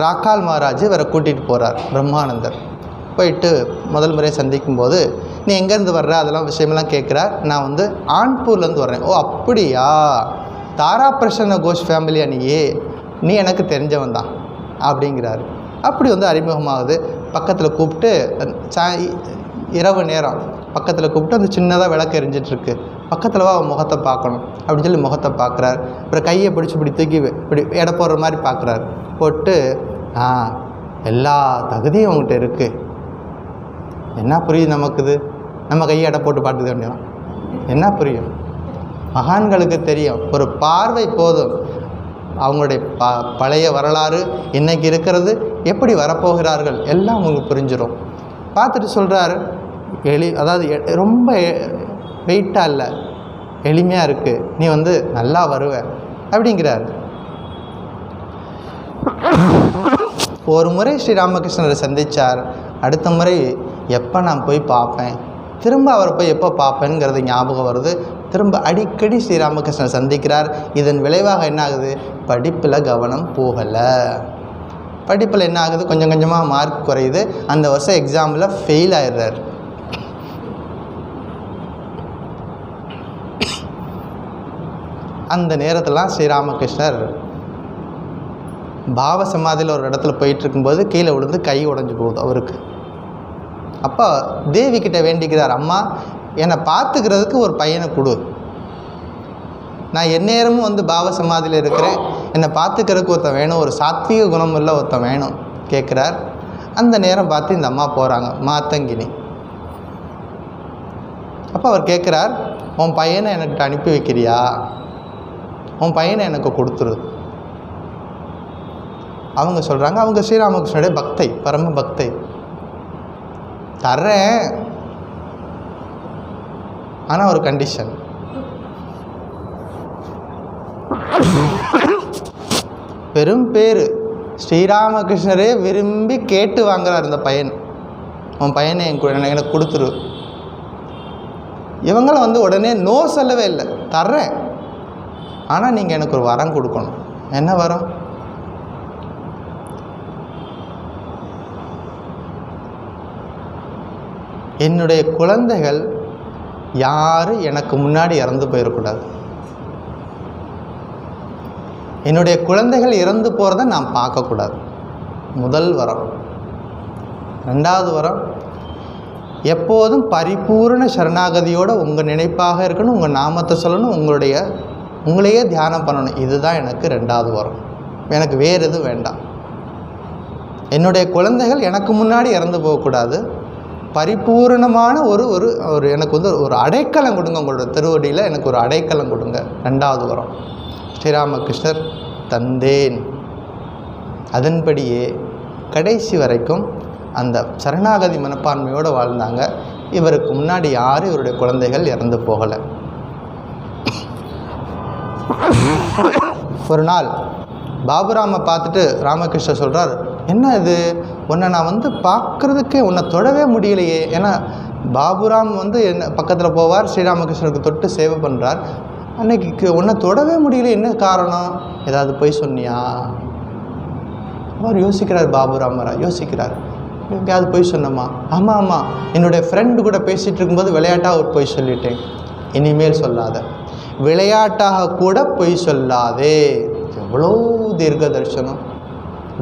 ராக்கால் மகாராஜ் இவரை கூட்டிகிட்டு போகிறார். பிரம்மானந்தர் போயிட்டு முதல் முறையை சந்திக்கும்போது, நீ எங்கேருந்து வர்ற அதெல்லாம் விஷயமெல்லாம் கேட்குறார். நான் ஆன்பூர்லேருந்து வர்றேன். ஓ அப்படியா, தாரா பிரசன்ன கோஷ் ஃபேமிலியா நீ எனக்கு தெரிஞ்சவன் தான் அப்படிங்கிறாரு. அப்படி அறிமுகமாகுது. பக்கத்தில் கூப்பிட்டு இரவு நேரம் பக்கத்தில் கூப்பிட்டு அந்த சின்னதாக விளக்கு எரிஞ்சிட்ருக்கு, பக்கத்தில் வா முகத்தை பார்க்கணும் அப்படின்னு சொல்லி முகத்தை பார்க்குறாரு. அப்புறம் கையை பிடிச்சி இப்படி தூக்கி இப்படி எடை போடுற மாதிரி பார்க்குறாரு. போட்டு எல்லா தகுதியும் அவங்ககிட்ட இருக்குது, என்ன புரியுது நமக்குது, நம்ம கையை எடை போட்டு பார்த்துக்க வேண்டியதான், என்ன புரியும்? மகான்களுக்கு தெரியும், ஒரு பார்வை போதும். அவங்களுடைய பழைய வரலாறு, இன்றைக்கி இருக்கிறது, எப்படி வரப்போகிறார்கள் எல்லாம் அவங்களுக்கு புரிஞ்சிடும். பார்த்துட்டு சொல்கிறாரு, அதாவது ரொம்ப வெயிட்டாக இல்லை, எளிமையாக இருக்குது, நீ நல்லா வருவ அப்படிங்கிறார். ஒரு முறை ஸ்ரீராமகிருஷ்ணரை சந்தித்தார். அடுத்த முறை எப்போ நான் போய் பார்ப்பேன், திரும்ப அவரை போய் எப்போ பார்ப்பேங்கிறது ஞாபகம் வருது. திரும்ப அடிக்கடி ஸ்ரீராமகிருஷ்ணரை சந்திக்கிறார். இதன் விளைவாக என்ன ஆகுது? படிப்பில் கவனம் போகலை. படிப்பில் என்ன ஆகுது? கொஞ்சம் கொஞ்சமாக மார்க் குறையுது. அந்த வருஷம் எக்ஸாமில் ஃபெயில் ஆயிடுறார். அந்த நேரத்தில் ஸ்ரீராமகிருஷ்ணர் பாவ சமாதியில் ஒரு இடத்துல போயிட்டுருக்கும்போது கீழே விழுந்து கை உடைஞ்சு போகுது அவருக்கு. அப்போ தேவிக்கிட்ட வேண்டிக்கிறார், அம்மா என்னை பார்த்துக்கிறதுக்கு ஒரு பையனை கொடு, நான் எந்நேரமும் பாவ சமாதியில் இருக்கிறேன், என்னை பார்த்துக்கிறதுக்கு ஒருத்தன் வேணும், ஒரு சாத்வீக குணம் உள்ள ஒருத்தன் வேணும் கேட்குறார். அந்த நேரம் பார்த்து இந்த அம்மா போகிறாங்க, மாத்தங்கினி. அப்போ அவர் கேட்குறார், உன் பையனை எனக்கு அனுப்பி வைக்கிறியா, உன் பையனை எனக்கு கொடுத்துரு. அவங்க சொல்கிறாங்க, அவங்க ஸ்ரீராமகிருஷ்ணனுடைய பக்தை, பரம பக்தை, தர்றேன், ஆனால் ஒரு கண்டிஷன். பெரும் பேர், ஸ்ரீராமகிருஷ்ணரே விரும்பி கேட்டு வாங்குறார் இந்த பையன், உன் பையனை எனக்கு கொடுத்துரு. இவங்கள உடனே நோ சொல்லவே இல்லை, தர்றேன், ஆனால் நீங்கள் எனக்கு ஒரு வரம் கொடுக்கணும். என்ன வரம்? என்னுடைய குழந்தைகள் யாரும் எனக்கு முன்னாடி இறந்து போயிடக்கூடாது, என்னுடைய குழந்தைகள் இறந்து போகிறத நான் பார்க்கக்கூடாது. முதல் வரம். 2வது வரம், எப்போதும் பரிபூர்ண சரணாகதியோடு உங்கள் நினைப்பாக இருக்கணும், உங்கள் நாமத்தை சொல்லணும், உங்களையே தியானம் பண்ணணும். இதுதான் எனக்கு 2வது வரம். எனக்கு வேறு எதுவும் வேண்டாம். என்னுடைய குழந்தைகள் எனக்கு முன்னாடி இறந்து போகக்கூடாது. பரிபூர்ணமான ஒரு எனக்கு ஒரு அடைக்கலம் கொடுங்க, உங்களோட திருவடியில் எனக்கு ஒரு அடைக்கலம் கொடுங்க. 2வது வரம். ஸ்ரீராமகிருஷ்ணர் தந்தேன். அதன்படியே கடைசி வரைக்கும் அந்த சரணாகதி மனப்பான்மையோடு வாழ்ந்தாங்க. இவருக்கு முன்னாடி யாரும் இவருடைய குழந்தைகள் இறந்து போகலை. ஒரு நாள் பாபுராமை பார்த்துட்டு ராமகிருஷ்ணர் சொல்கிறார், என்ன இது, உன்னை நான் பார்க்குறதுக்கே உன்னை தொடவே முடியலையே. ஏன்னா பாபுராம் என்ன பக்கத்தில் போவார், ஸ்ரீராமகிருஷ்ணருக்கு தொட்டு சேவை பண்ணுறார். அன்னைக்கு உன்னை தொடவே முடியல, என்ன காரணம்? ஏதாவது போய் சொன்னியா? அவர் யோசிக்கிறார், பாபுராமரா யோசிக்கிறார், எங்கேயாவது போய் சொன்னோமா? ஆமாம் ஆமாம், என்னுடைய ஃப்ரெண்டு கூட பேசிகிட்டு இருக்கும்போது விளையாட்டாக ஒரு பொய் சொல்லிட்டேன், இனிமேல் சொல்லாத, விளையாட்டாக கூட பொய் சொல்லாதே. எவ்வளோ தீர்க்க தரிசனம்.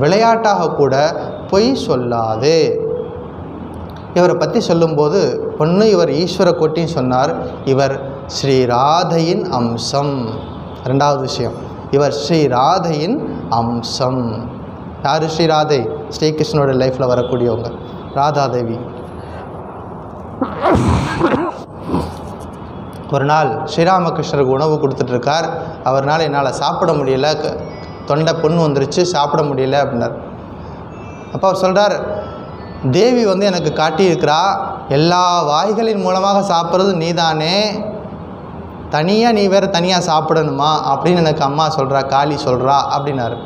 விளையாட்டாக கூட பொய் சொல்லாதே. இவரை பற்றி சொல்லும்போது ஒன்று இவர் ஈஸ்வர கோட்டின்னு சொன்னார், இவர் ஸ்ரீ ராதையின் அம்சம். 2வது விஷயம், இவர் ஸ்ரீ ராதையின் அம்சம். யார்? ஸ்ரீராதை, ஸ்ரீகிருஷ்ணனோட லைஃப்பில் வரக்கூடியவங்க, ராதாதேவி. ஒரு நாள் ஸ்ரீராமகிருஷ்ணருக்கு உணவு கொடுத்துட்ருக்கார். அவர்னால் என்னால் சாப்பிட முடியலை, தொண்டை புண்ணு வந்துருச்சு, சாப்பிட முடியல அப்படின்னார். அப்போ அவர் சொல்கிறார், தேவி எனக்கு காட்டியிருக்கிறா, எல்லா வாய்களின் மூலமாக சாப்பிட்றது நீதானே, தனியாக நீ வேறு தனியாக சாப்பிடணுமா அப்படின்னு எனக்கு அம்மா சொல்கிறா, காளி சொல்கிறா அப்படின்னாரு.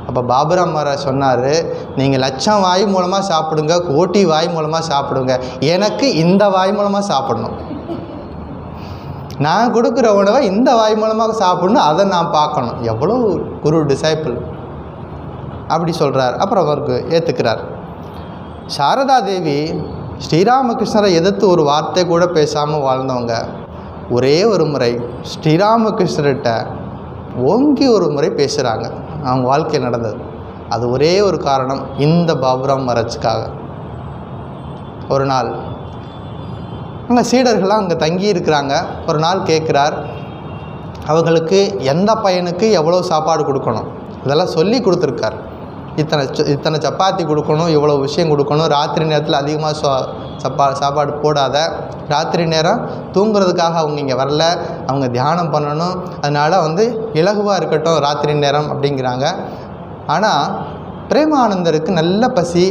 அப்போ பாபுராம் மகாராஜ் சொன்னார், நீங்கள் லட்சம் வாய் மூலமாக சாப்பிடுங்க, கோட்டி வாய் மூலமாக சாப்பிடுங்க, எனக்கு இந்த வாய் மூலமாக சாப்பிடணும், நான் கொடுக்குற உணவை இந்த வாய் மூலமாக சாப்பிடணும், அதை நான் பார்க்கணும். எவ்வளோ குரு டிசைப்பிள் அப்படி சொல்கிறார். அப்புறம் அவருக்கு ஏற்றுக்கிறார். சாரதா தேவி ஸ்ரீராமகிருஷ்ணரை எதிர்த்து ஒரு வார்த்தை கூட பேசாமல் வாழ்ந்தவங்க. ஒரே ஒரு முறை ஸ்ரீராமகிருஷ்ணர்கிட்ட ஓங்கி ஒரு முறை பேசுகிறாங்க. அவங்க வாழ்க்கையில் நடந்தது. அது ஒரே ஒரு காரணம், இந்த பாபுராம் மகாராஜுக்காக. ஒரு நாள் அங்கே சீடர்கள்லாம் அங்கே தங்கி இருக்கிறாங்க. ஒரு நாள் கேட்குறார், அவங்களுக்கு எந்த பையனுக்கு எவ்வளோ சாப்பாடு கொடுக்கணும் இதெல்லாம் சொல்லி கொடுத்துருக்கார். இத்தனை சப்பாத்தி கொடுக்கணும், இவ்வளோ விஷயம் கொடுக்கணும், ராத்திரி நேரத்தில் அதிகமாக சாப்பாடு போடாத, ராத்திரி நேரம் தூங்குறதுக்காக அவங்க இங்கே வரல, அவங்க தியானம் பண்ணணும், அதனால் இலகுவாக இருக்கட்டும் ராத்திரி நேரம் அப்படிங்கிறாங்க. ஆனால் பிரேமானந்தருக்கு நல்ல பசி,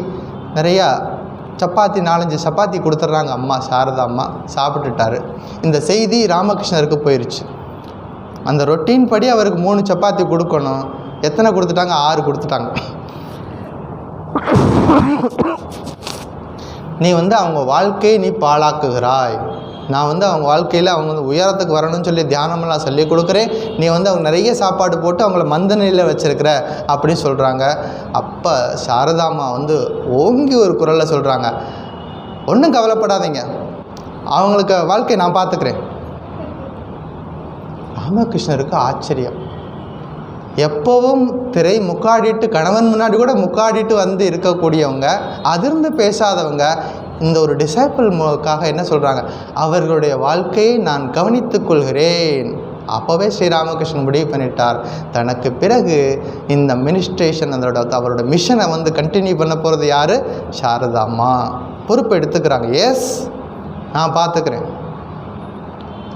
நிறையா சப்பாத்தி 4-5 சப்பாத்தி கொடுத்துட்றாங்க அம்மா, சாரதா அம்மா. சாப்பிட்டுட்டாரு. இந்த செய்தி ராமகிருஷ்ணருக்கு போயிடுச்சு. அந்த ரொட்டீன் படி அவருக்கு 3 சப்பாத்தி கொடுக்கணும். எத்தனை கொடுத்துட்டாங்க? 6 கொடுத்துட்டாங்க. நீ அவங்க வாழ்க்கையை நீ பாழாக்குகிறாய், நான் அவங்க வாழ்க்கையில் அவங்க உயரத்துக்கு வரணும்னு சொல்லி தியானமெல்லாம் சொல்லி கொடுக்குறேன், நீ அவங்க நிறைய சாப்பாடு போட்டு அவங்கள மந்த நிலையில் வச்சுருக்கிற அப்படின்னு சொல்கிறாங்க. அப்போ சாரதாம்மா ஓங்கி ஒரு குரலில் சொல்கிறாங்க, ஒன்றும் கவலைப்படாதீங்க, அவங்களுக்கு வாழ்க்கையை நான் பார்த்துக்கிறேன். ராமகிருஷ்ணருக்கு ஆச்சரியம். எப்போவும் திரை முக்காடிட்டு, கணவன் முன்னாடி கூட முக்காடிட்டு இருக்கக்கூடியவங்க, அதிர்ந்து பேசாதவங்க, இந்த ஒரு டிசைபிள்காக என்ன சொல்கிறாங்க, அவர்களுடைய வாழ்க்கையை நான் கவனித்துக் கொள்கிறேன். அப்போவே ஸ்ரீராமகிருஷ்ணன் முடிவு பண்ணிட்டார், தனக்கு பிறகு இந்த மினிஸ்ட்ரேஷன் அவரோட மிஷனை கண்டினியூ பண்ண போகிறது யார்? சாரதாம்மா பொறுப்பு எடுத்துக்கிறாங்க. எஸ், நான் பார்த்துக்கிறேன்.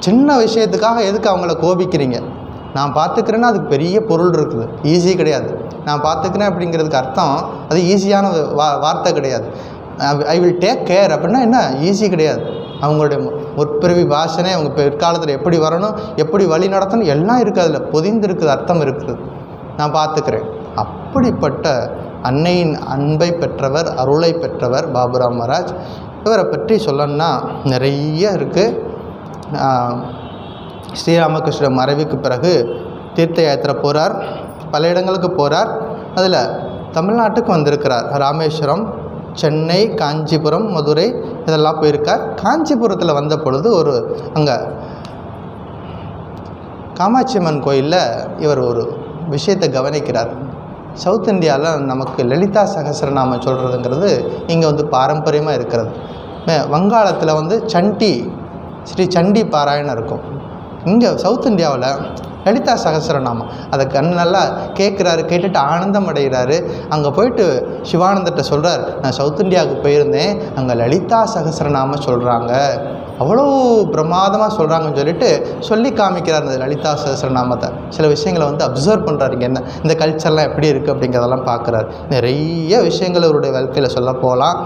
சின்ன விஷயத்துக்காக எதுக்கு அவங்கள கோபிக்கிறீங்க? நான் பார்த்துக்கிறேன்னா அதுக்கு பெரிய பொருள் இருக்குது, ஈஸி கிடையாது. நான் பார்த்துக்கிறேன் அப்படிங்கிறதுக்கு அர்த்தம் அது ஈஸியான வார்த்தை கிடையாது. ஐ வில் டேக் கேர் அப்படின்னா என்ன, ஈஸி கிடையாது. அவங்களுடைய முற்பிறவி பாஷனே, அவங்க பிற்காலத்தில் எப்படி வரணும், எப்படி வழி நடத்தணும் எல்லாம் இருக்குது, அதில் பொதிந்து இருக்குது, அர்த்தம் இருக்குது. நான் பார்த்துக்கிறேன். அப்படிப்பட்ட அன்னையின் அன்பை பெற்றவர், அருளை பெற்றவர் பாபுராம் மகாராஜ். இவரை பற்றி சொல்லணும்னா நிறைய இருக்குது. ஸ்ரீராமகிருஷ்ண மறைவுக்கு பிறகு தீர்த்த யாத்திரை போகிறார், பல இடங்களுக்கு போகிறார். அதில் தமிழ்நாட்டுக்கு வந்திருக்கிறார். ராமேஸ்வரம், சென்னை, காஞ்சிபுரம், மதுரை இதெல்லாம் போயிருக்கார். காஞ்சிபுரத்தில் வந்த பொழுது அங்கே காமாட்சி அம்மன் கோயிலில் இவர் ஒரு விஷயத்தை கவனிக்கிறார். சவுத் இந்தியாவில் நமக்கு லலிதா சகஸ்ரநாமம் சொல்கிறதுங்கிறது இங்கே பாரம்பரியமாக இருக்கிறது. வங்காளத்தில் சண்டி, ஸ்ரீ சண்டி பாராயணம் இருக்கும். இங்கே சவுத் இந்தியாவில் லலிதா சகஸ்ரநாமம் அதை நல்லா கேட்குறாரு. கேட்டுட்டு ஆனந்தம் அடைகிறாரு. அங்கே போயிட்டு சிவானந்தர்கிட்ட சொல்கிறார், நான் சவுத் இந்தியாவுக்கு போயிருந்தேன், அங்கே லலிதா சகஸ்ரநாமம் சொல்கிறாங்க, அவ்வளோ பிரமாதமாக சொல்கிறாங்கன்னு சொல்லிட்டு சொல்லி காமிக்கிறார் அந்த லலிதா சகஸ்ரநாமத்தை. சில விஷயங்களை அப்சர்வ் பண்ணுறாரு, இங்கே என்ன இந்த கல்ச்சர்லாம் எப்படி இருக்குது அப்படிங்கிறதெல்லாம் பார்க்குறாரு. நிறைய விஷயங்கள் அவருடைய வாழ்க்கையில் சொல்ல போகலாம்.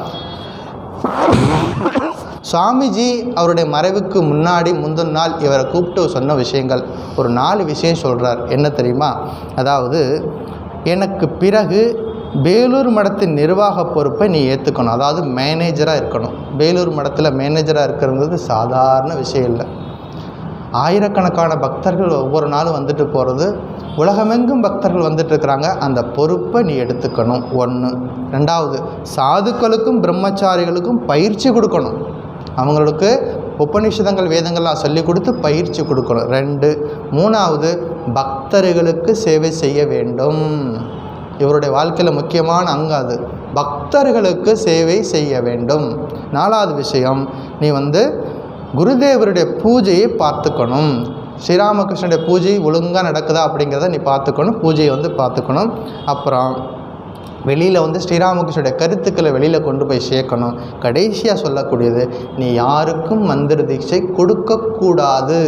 சுவாமிஜி அவருடைய மறைவுக்கு முந்தின நாள் இவரை கூப்பிட்டு சொன்ன விஷயங்கள் ஒரு 4 விஷயம் சொல்கிறார். என்ன தெரியுமா? அதாவது, எனக்கு பிறகு வேலூர் மடத்தின் நிர்வாக பொறுப்பை நீ ஏற்றுக்கணும், அதாவது மேனேஜராக இருக்கணும். வேலூர் மடத்தில் மேனேஜராக இருக்கிறது சாதாரண விஷயம் இல்லை. ஆயிரக்கணக்கான பக்தர்கள் ஒவ்வொரு நாளும் வந்துட்டு போகிறது, உலகமெங்கும் பக்தர்கள் வந்துட்டுருக்கிறாங்க. அந்த பொறுப்பை நீ எடுத்துக்கணும். 1. 2வது, சாதுக்களுக்கும் பிரம்மச்சாரிகளுக்கும் பயிற்சி கொடுக்கணும். அவங்களுக்கு உபநிஷதங்கள் வேதங்கள்லாம் சொல்லிக் கொடுத்து பயிற்சி கொடுக்கணும். 2. 3வது, பக்தர்களுக்கு சேவை செய்ய வேண்டும். இவருடைய வாழ்க்கையில் முக்கியமான அங்கம் அது, பக்தர்களுக்கு சேவை செய்ய வேண்டும். 4வது விஷயம், நீ குருதேவருடைய பூஜையை பார்த்துக்கணும். ஸ்ரீராமகிருஷ்ணனுடைய பூஜை ஒழுங்காக நடக்குதா அப்படிங்கிறத நீ பார்த்துக்கணும், பூஜையை பார்த்துக்கணும். அப்புறம் வெளியில் வந்து ஸ்ரீராமகிருஷ்ணனுடைய கருத்துக்களை வெளியில் கொண்டு போய் சேர்க்கணும். கடைசியாக சொல்லக்கூடியது, நீ யாருக்கும் மந்திர தீட்சை கொடுக்கக்கூடாது.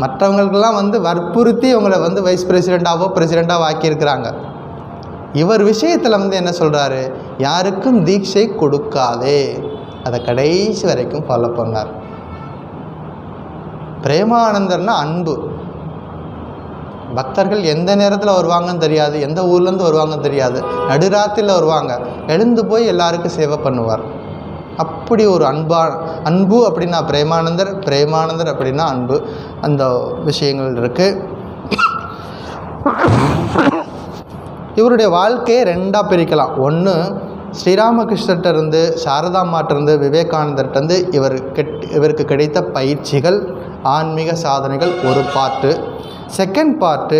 மற்றவங்களுக்கெல்லாம் வந்து வற்புறுத்தி அவங்கள வந்து வைஸ் பிரசிடெண்ட்டாவோ பிரசிடெண்ட்டாவோ ஆக்கியிருக்கிறாங்க. இவர் விஷயத்தில் வந்து என்ன சொல்கிறாரு, யாருக்கும் தீட்சை கொடுக்காதே. அதை கடைசி வரைக்கும் ஃபாலோ பண்ணார். பிரேமானந்தர்னா அன்பு. பக்தர்கள் எந்த நேரத்தில் வருவாங்கன்னு தெரியாது, எந்த ஊர்லேருந்து வருவாங்கன்னு தெரியாது, நடுராத்திரியில் வருவாங்க, எழுந்து போய் எல்லாருக்கும் சேவை பண்ணுவார். அப்படி ஒரு அன்பு அப்படின்னா பிரேமானந்தர், பிரேமானந்தர் அப்படின்னா அன்பு. அந்த விஷயங்கள் இருக்குது. இவருடைய வாழ்க்கையை ரெண்டாக பிரிக்கலாம். ஒன்று, ஸ்ரீராமகிருஷ்ணர்கிட்டருந்து, சாரதாம்மாட்டிருந்து, விவேகானந்தர்கிட்டருந்து இவருக்கு கிடைத்த பயிற்சிகள், ஆன்மீக சாதனைகள் ஒரு பார்ட்டு. செகண்ட் பார்ட்டு,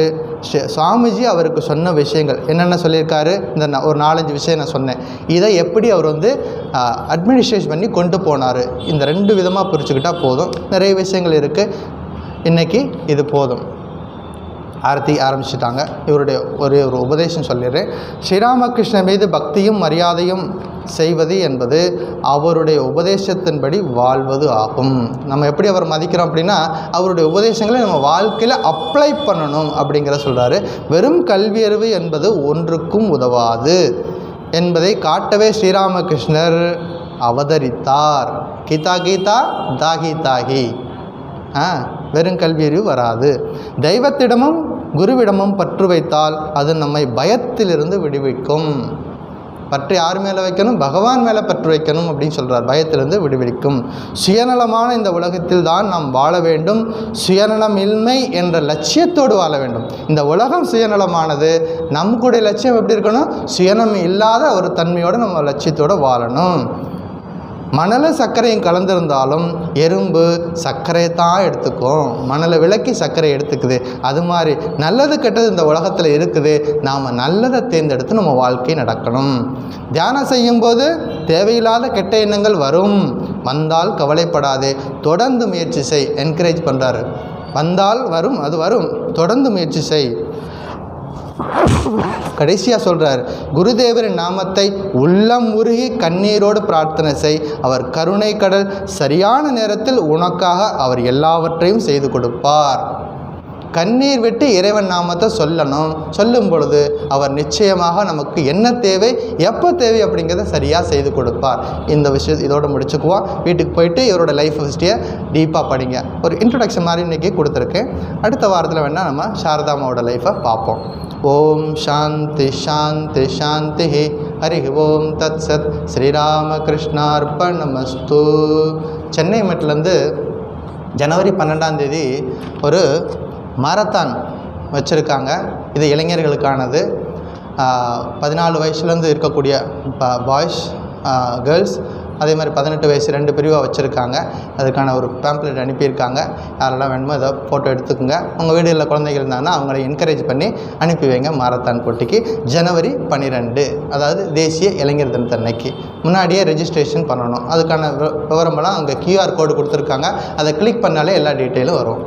சுவாமிஜி அவருக்கு சொன்ன விஷயங்கள் என்னென்ன சொல்லியிருக்காரு. இந்த ஒரு 4-5 விஷயம் நான் சொன்னேன். இதை எப்படி அவர் வந்து அட்மினிஸ்ட்ரேஷன் பண்ணி கொண்டு போனார். இந்த 2 விதமாக பிரிச்சுக்கிட்டால் போதும். நிறைய விஷயங்கள் இருக்குது. இன்றைக்கி இது போதும். ஆரத்தி ஆரம்பிச்சிட்டாங்க. இவருடைய ஒரு உபதேசம் சொல்லிடுறேன். ஸ்ரீராமகிருஷ்ணன் மீது பக்தியும் மரியாதையும் செய்வது என்பது அவருடைய உபதேசத்தின்படி வாழ்வது ஆகும். நம்ம எப்படி அவர் மதிக்கிறோம் அப்படின்னா, அவருடைய உபதேசங்களை நம்ம வாழ்க்கையில் அப்ளை பண்ணணும் அப்படிங்கிற சொல்கிறாரு. வெறும் கல்வியறிவு என்பது ஒன்றுக்கும் உதவாது என்பதை காட்டவே ஸ்ரீராமகிருஷ்ணர் அவதரித்தார். கீதா கீதா தாகி தாகி. வெறும் கல்வியறிவு வராது. தெய்வத்திடமும் குருவிடமும் பற்று வைத்தால் அது நம்மை பயத்திலிருந்து விடுவிக்கும். பற்று யார் மேலே வைக்கணும்? பகவான் மேலே பற்று வைக்கணும் அப்படின்னு சொல்கிறார். பயத்திலிருந்து விடுவிக்கும். சுயநலமான இந்த உலகத்தில் தான் நாம் வாழ வேண்டும். சுயநலமின்மை என்ற லட்சியத்தோடு வாழ வேண்டும். இந்த உலகம் சுயநலமானது. நம்முடைய லட்சியம் எப்படி இருக்கணும்? சுயநலம் இல்லாத ஒரு தன்மையோடு நம்ம லட்சியத்தோடு வாழணும். மணலும் சர்க்கரையும் கலந்துருந்தாலும் எறும்பு சர்க்கரையை தான் எடுத்துக்கும். மணலை விலக்கி சர்க்கரை எடுத்துக்குது. அது மாதிரி நல்லது கெட்டது இந்த உலகத்தில் இருக்குது. நாம் நல்லதை தேர்ந்தெடுத்து நம்ம வாழ்க்கை நடக்கணும். தியானம் செய்யும்போது தேவையில்லாத கெட்ட எண்ணங்கள் வரும். வந்தால் கவலைப்படாதே, தொடர்ந்து முயற்சி செய். என்கரேஜ் பண்ணுறாரு. வந்தால் வரும், அது வரும், தொடர்ந்து முயற்சி செய். கடைசியாக சொல்கிறார், குருதேவரின் நாமத்தை உள்ளம் உருகி கண்ணீரோடு பிரார்த்தனை செய். அவர் கருணை கடல். சரியான நேரத்தில் உனக்காக அவர் எல்லாவற்றையும் செய்து கொடுப்பார். கண்ணீர் விட்டு இறைவன் நாமத்தை சொல்லணும். சொல்லும் பொழுது அவர் நிச்சயமாக நமக்கு என்ன தேவை, எப்போ தேவை அப்படிங்கிறத சரியாக செய்து கொடுப்பார். இந்த விஷயம் இதோடு முடிச்சுக்குவோம். வீட்டுக்கு போயிட்டு இவரோட லைஃப் ஹிஸ்டரியை டீப்பாக படிங்க. ஒரு இன்ட்ரொடக்ஷன் மாதிரி இன்றைக்கி கொடுத்துருக்கேன். அடுத்த வாரத்தில் வேணால் நம்ம சாரதாமாவோட லைஃப்பை பார்ப்போம். ஓம் சாந்தி சாந்தி சாந்தி. ஹரி ஓம் தத் சத். ஸ்ரீராமகிருஷ்ணார்ப்பணமஸ்து. சென்னை மெட்லேருந்து ஜனவரி 12ஆம் தேதி ஒரு மாரத்தான் வச்சுருக்காங்க. இது இளைஞர்களுக்கானது. 14 வயசுலேருந்து இருக்கக்கூடிய பாய்ஸ், கேர்ள்ஸ், அதே மாதிரி 18 வயசு 2 பிரிவாக வச்சுருக்காங்க. அதுக்கான ஒரு பேம்ப்ளெட் அனுப்பியிருக்காங்க. யாரெல்லாம் வேணுமோ அதை ஃபோட்டோ எடுத்துக்கோங்க. உங்கள் வீடுகளில் குழந்தைகள் இருந்தாங்கன்னா அவங்கள என்கரேஜ் பண்ணி அனுப்பி வைங்க மாரத்தான் போட்டிக்கு. ஜனவரி 12, அதாவது தேசிய இளைஞர் தினத்தன்னைக்கு முன்னாடியே ரெஜிஸ்ட்ரேஷன் பண்ணணும். அதுக்கான விவரமெல்லாம் அங்கே QR கோடு கொடுத்துருக்காங்க. அதை கிளிக் பண்ணாலே எல்லா டீட்டெயிலும் வரும்.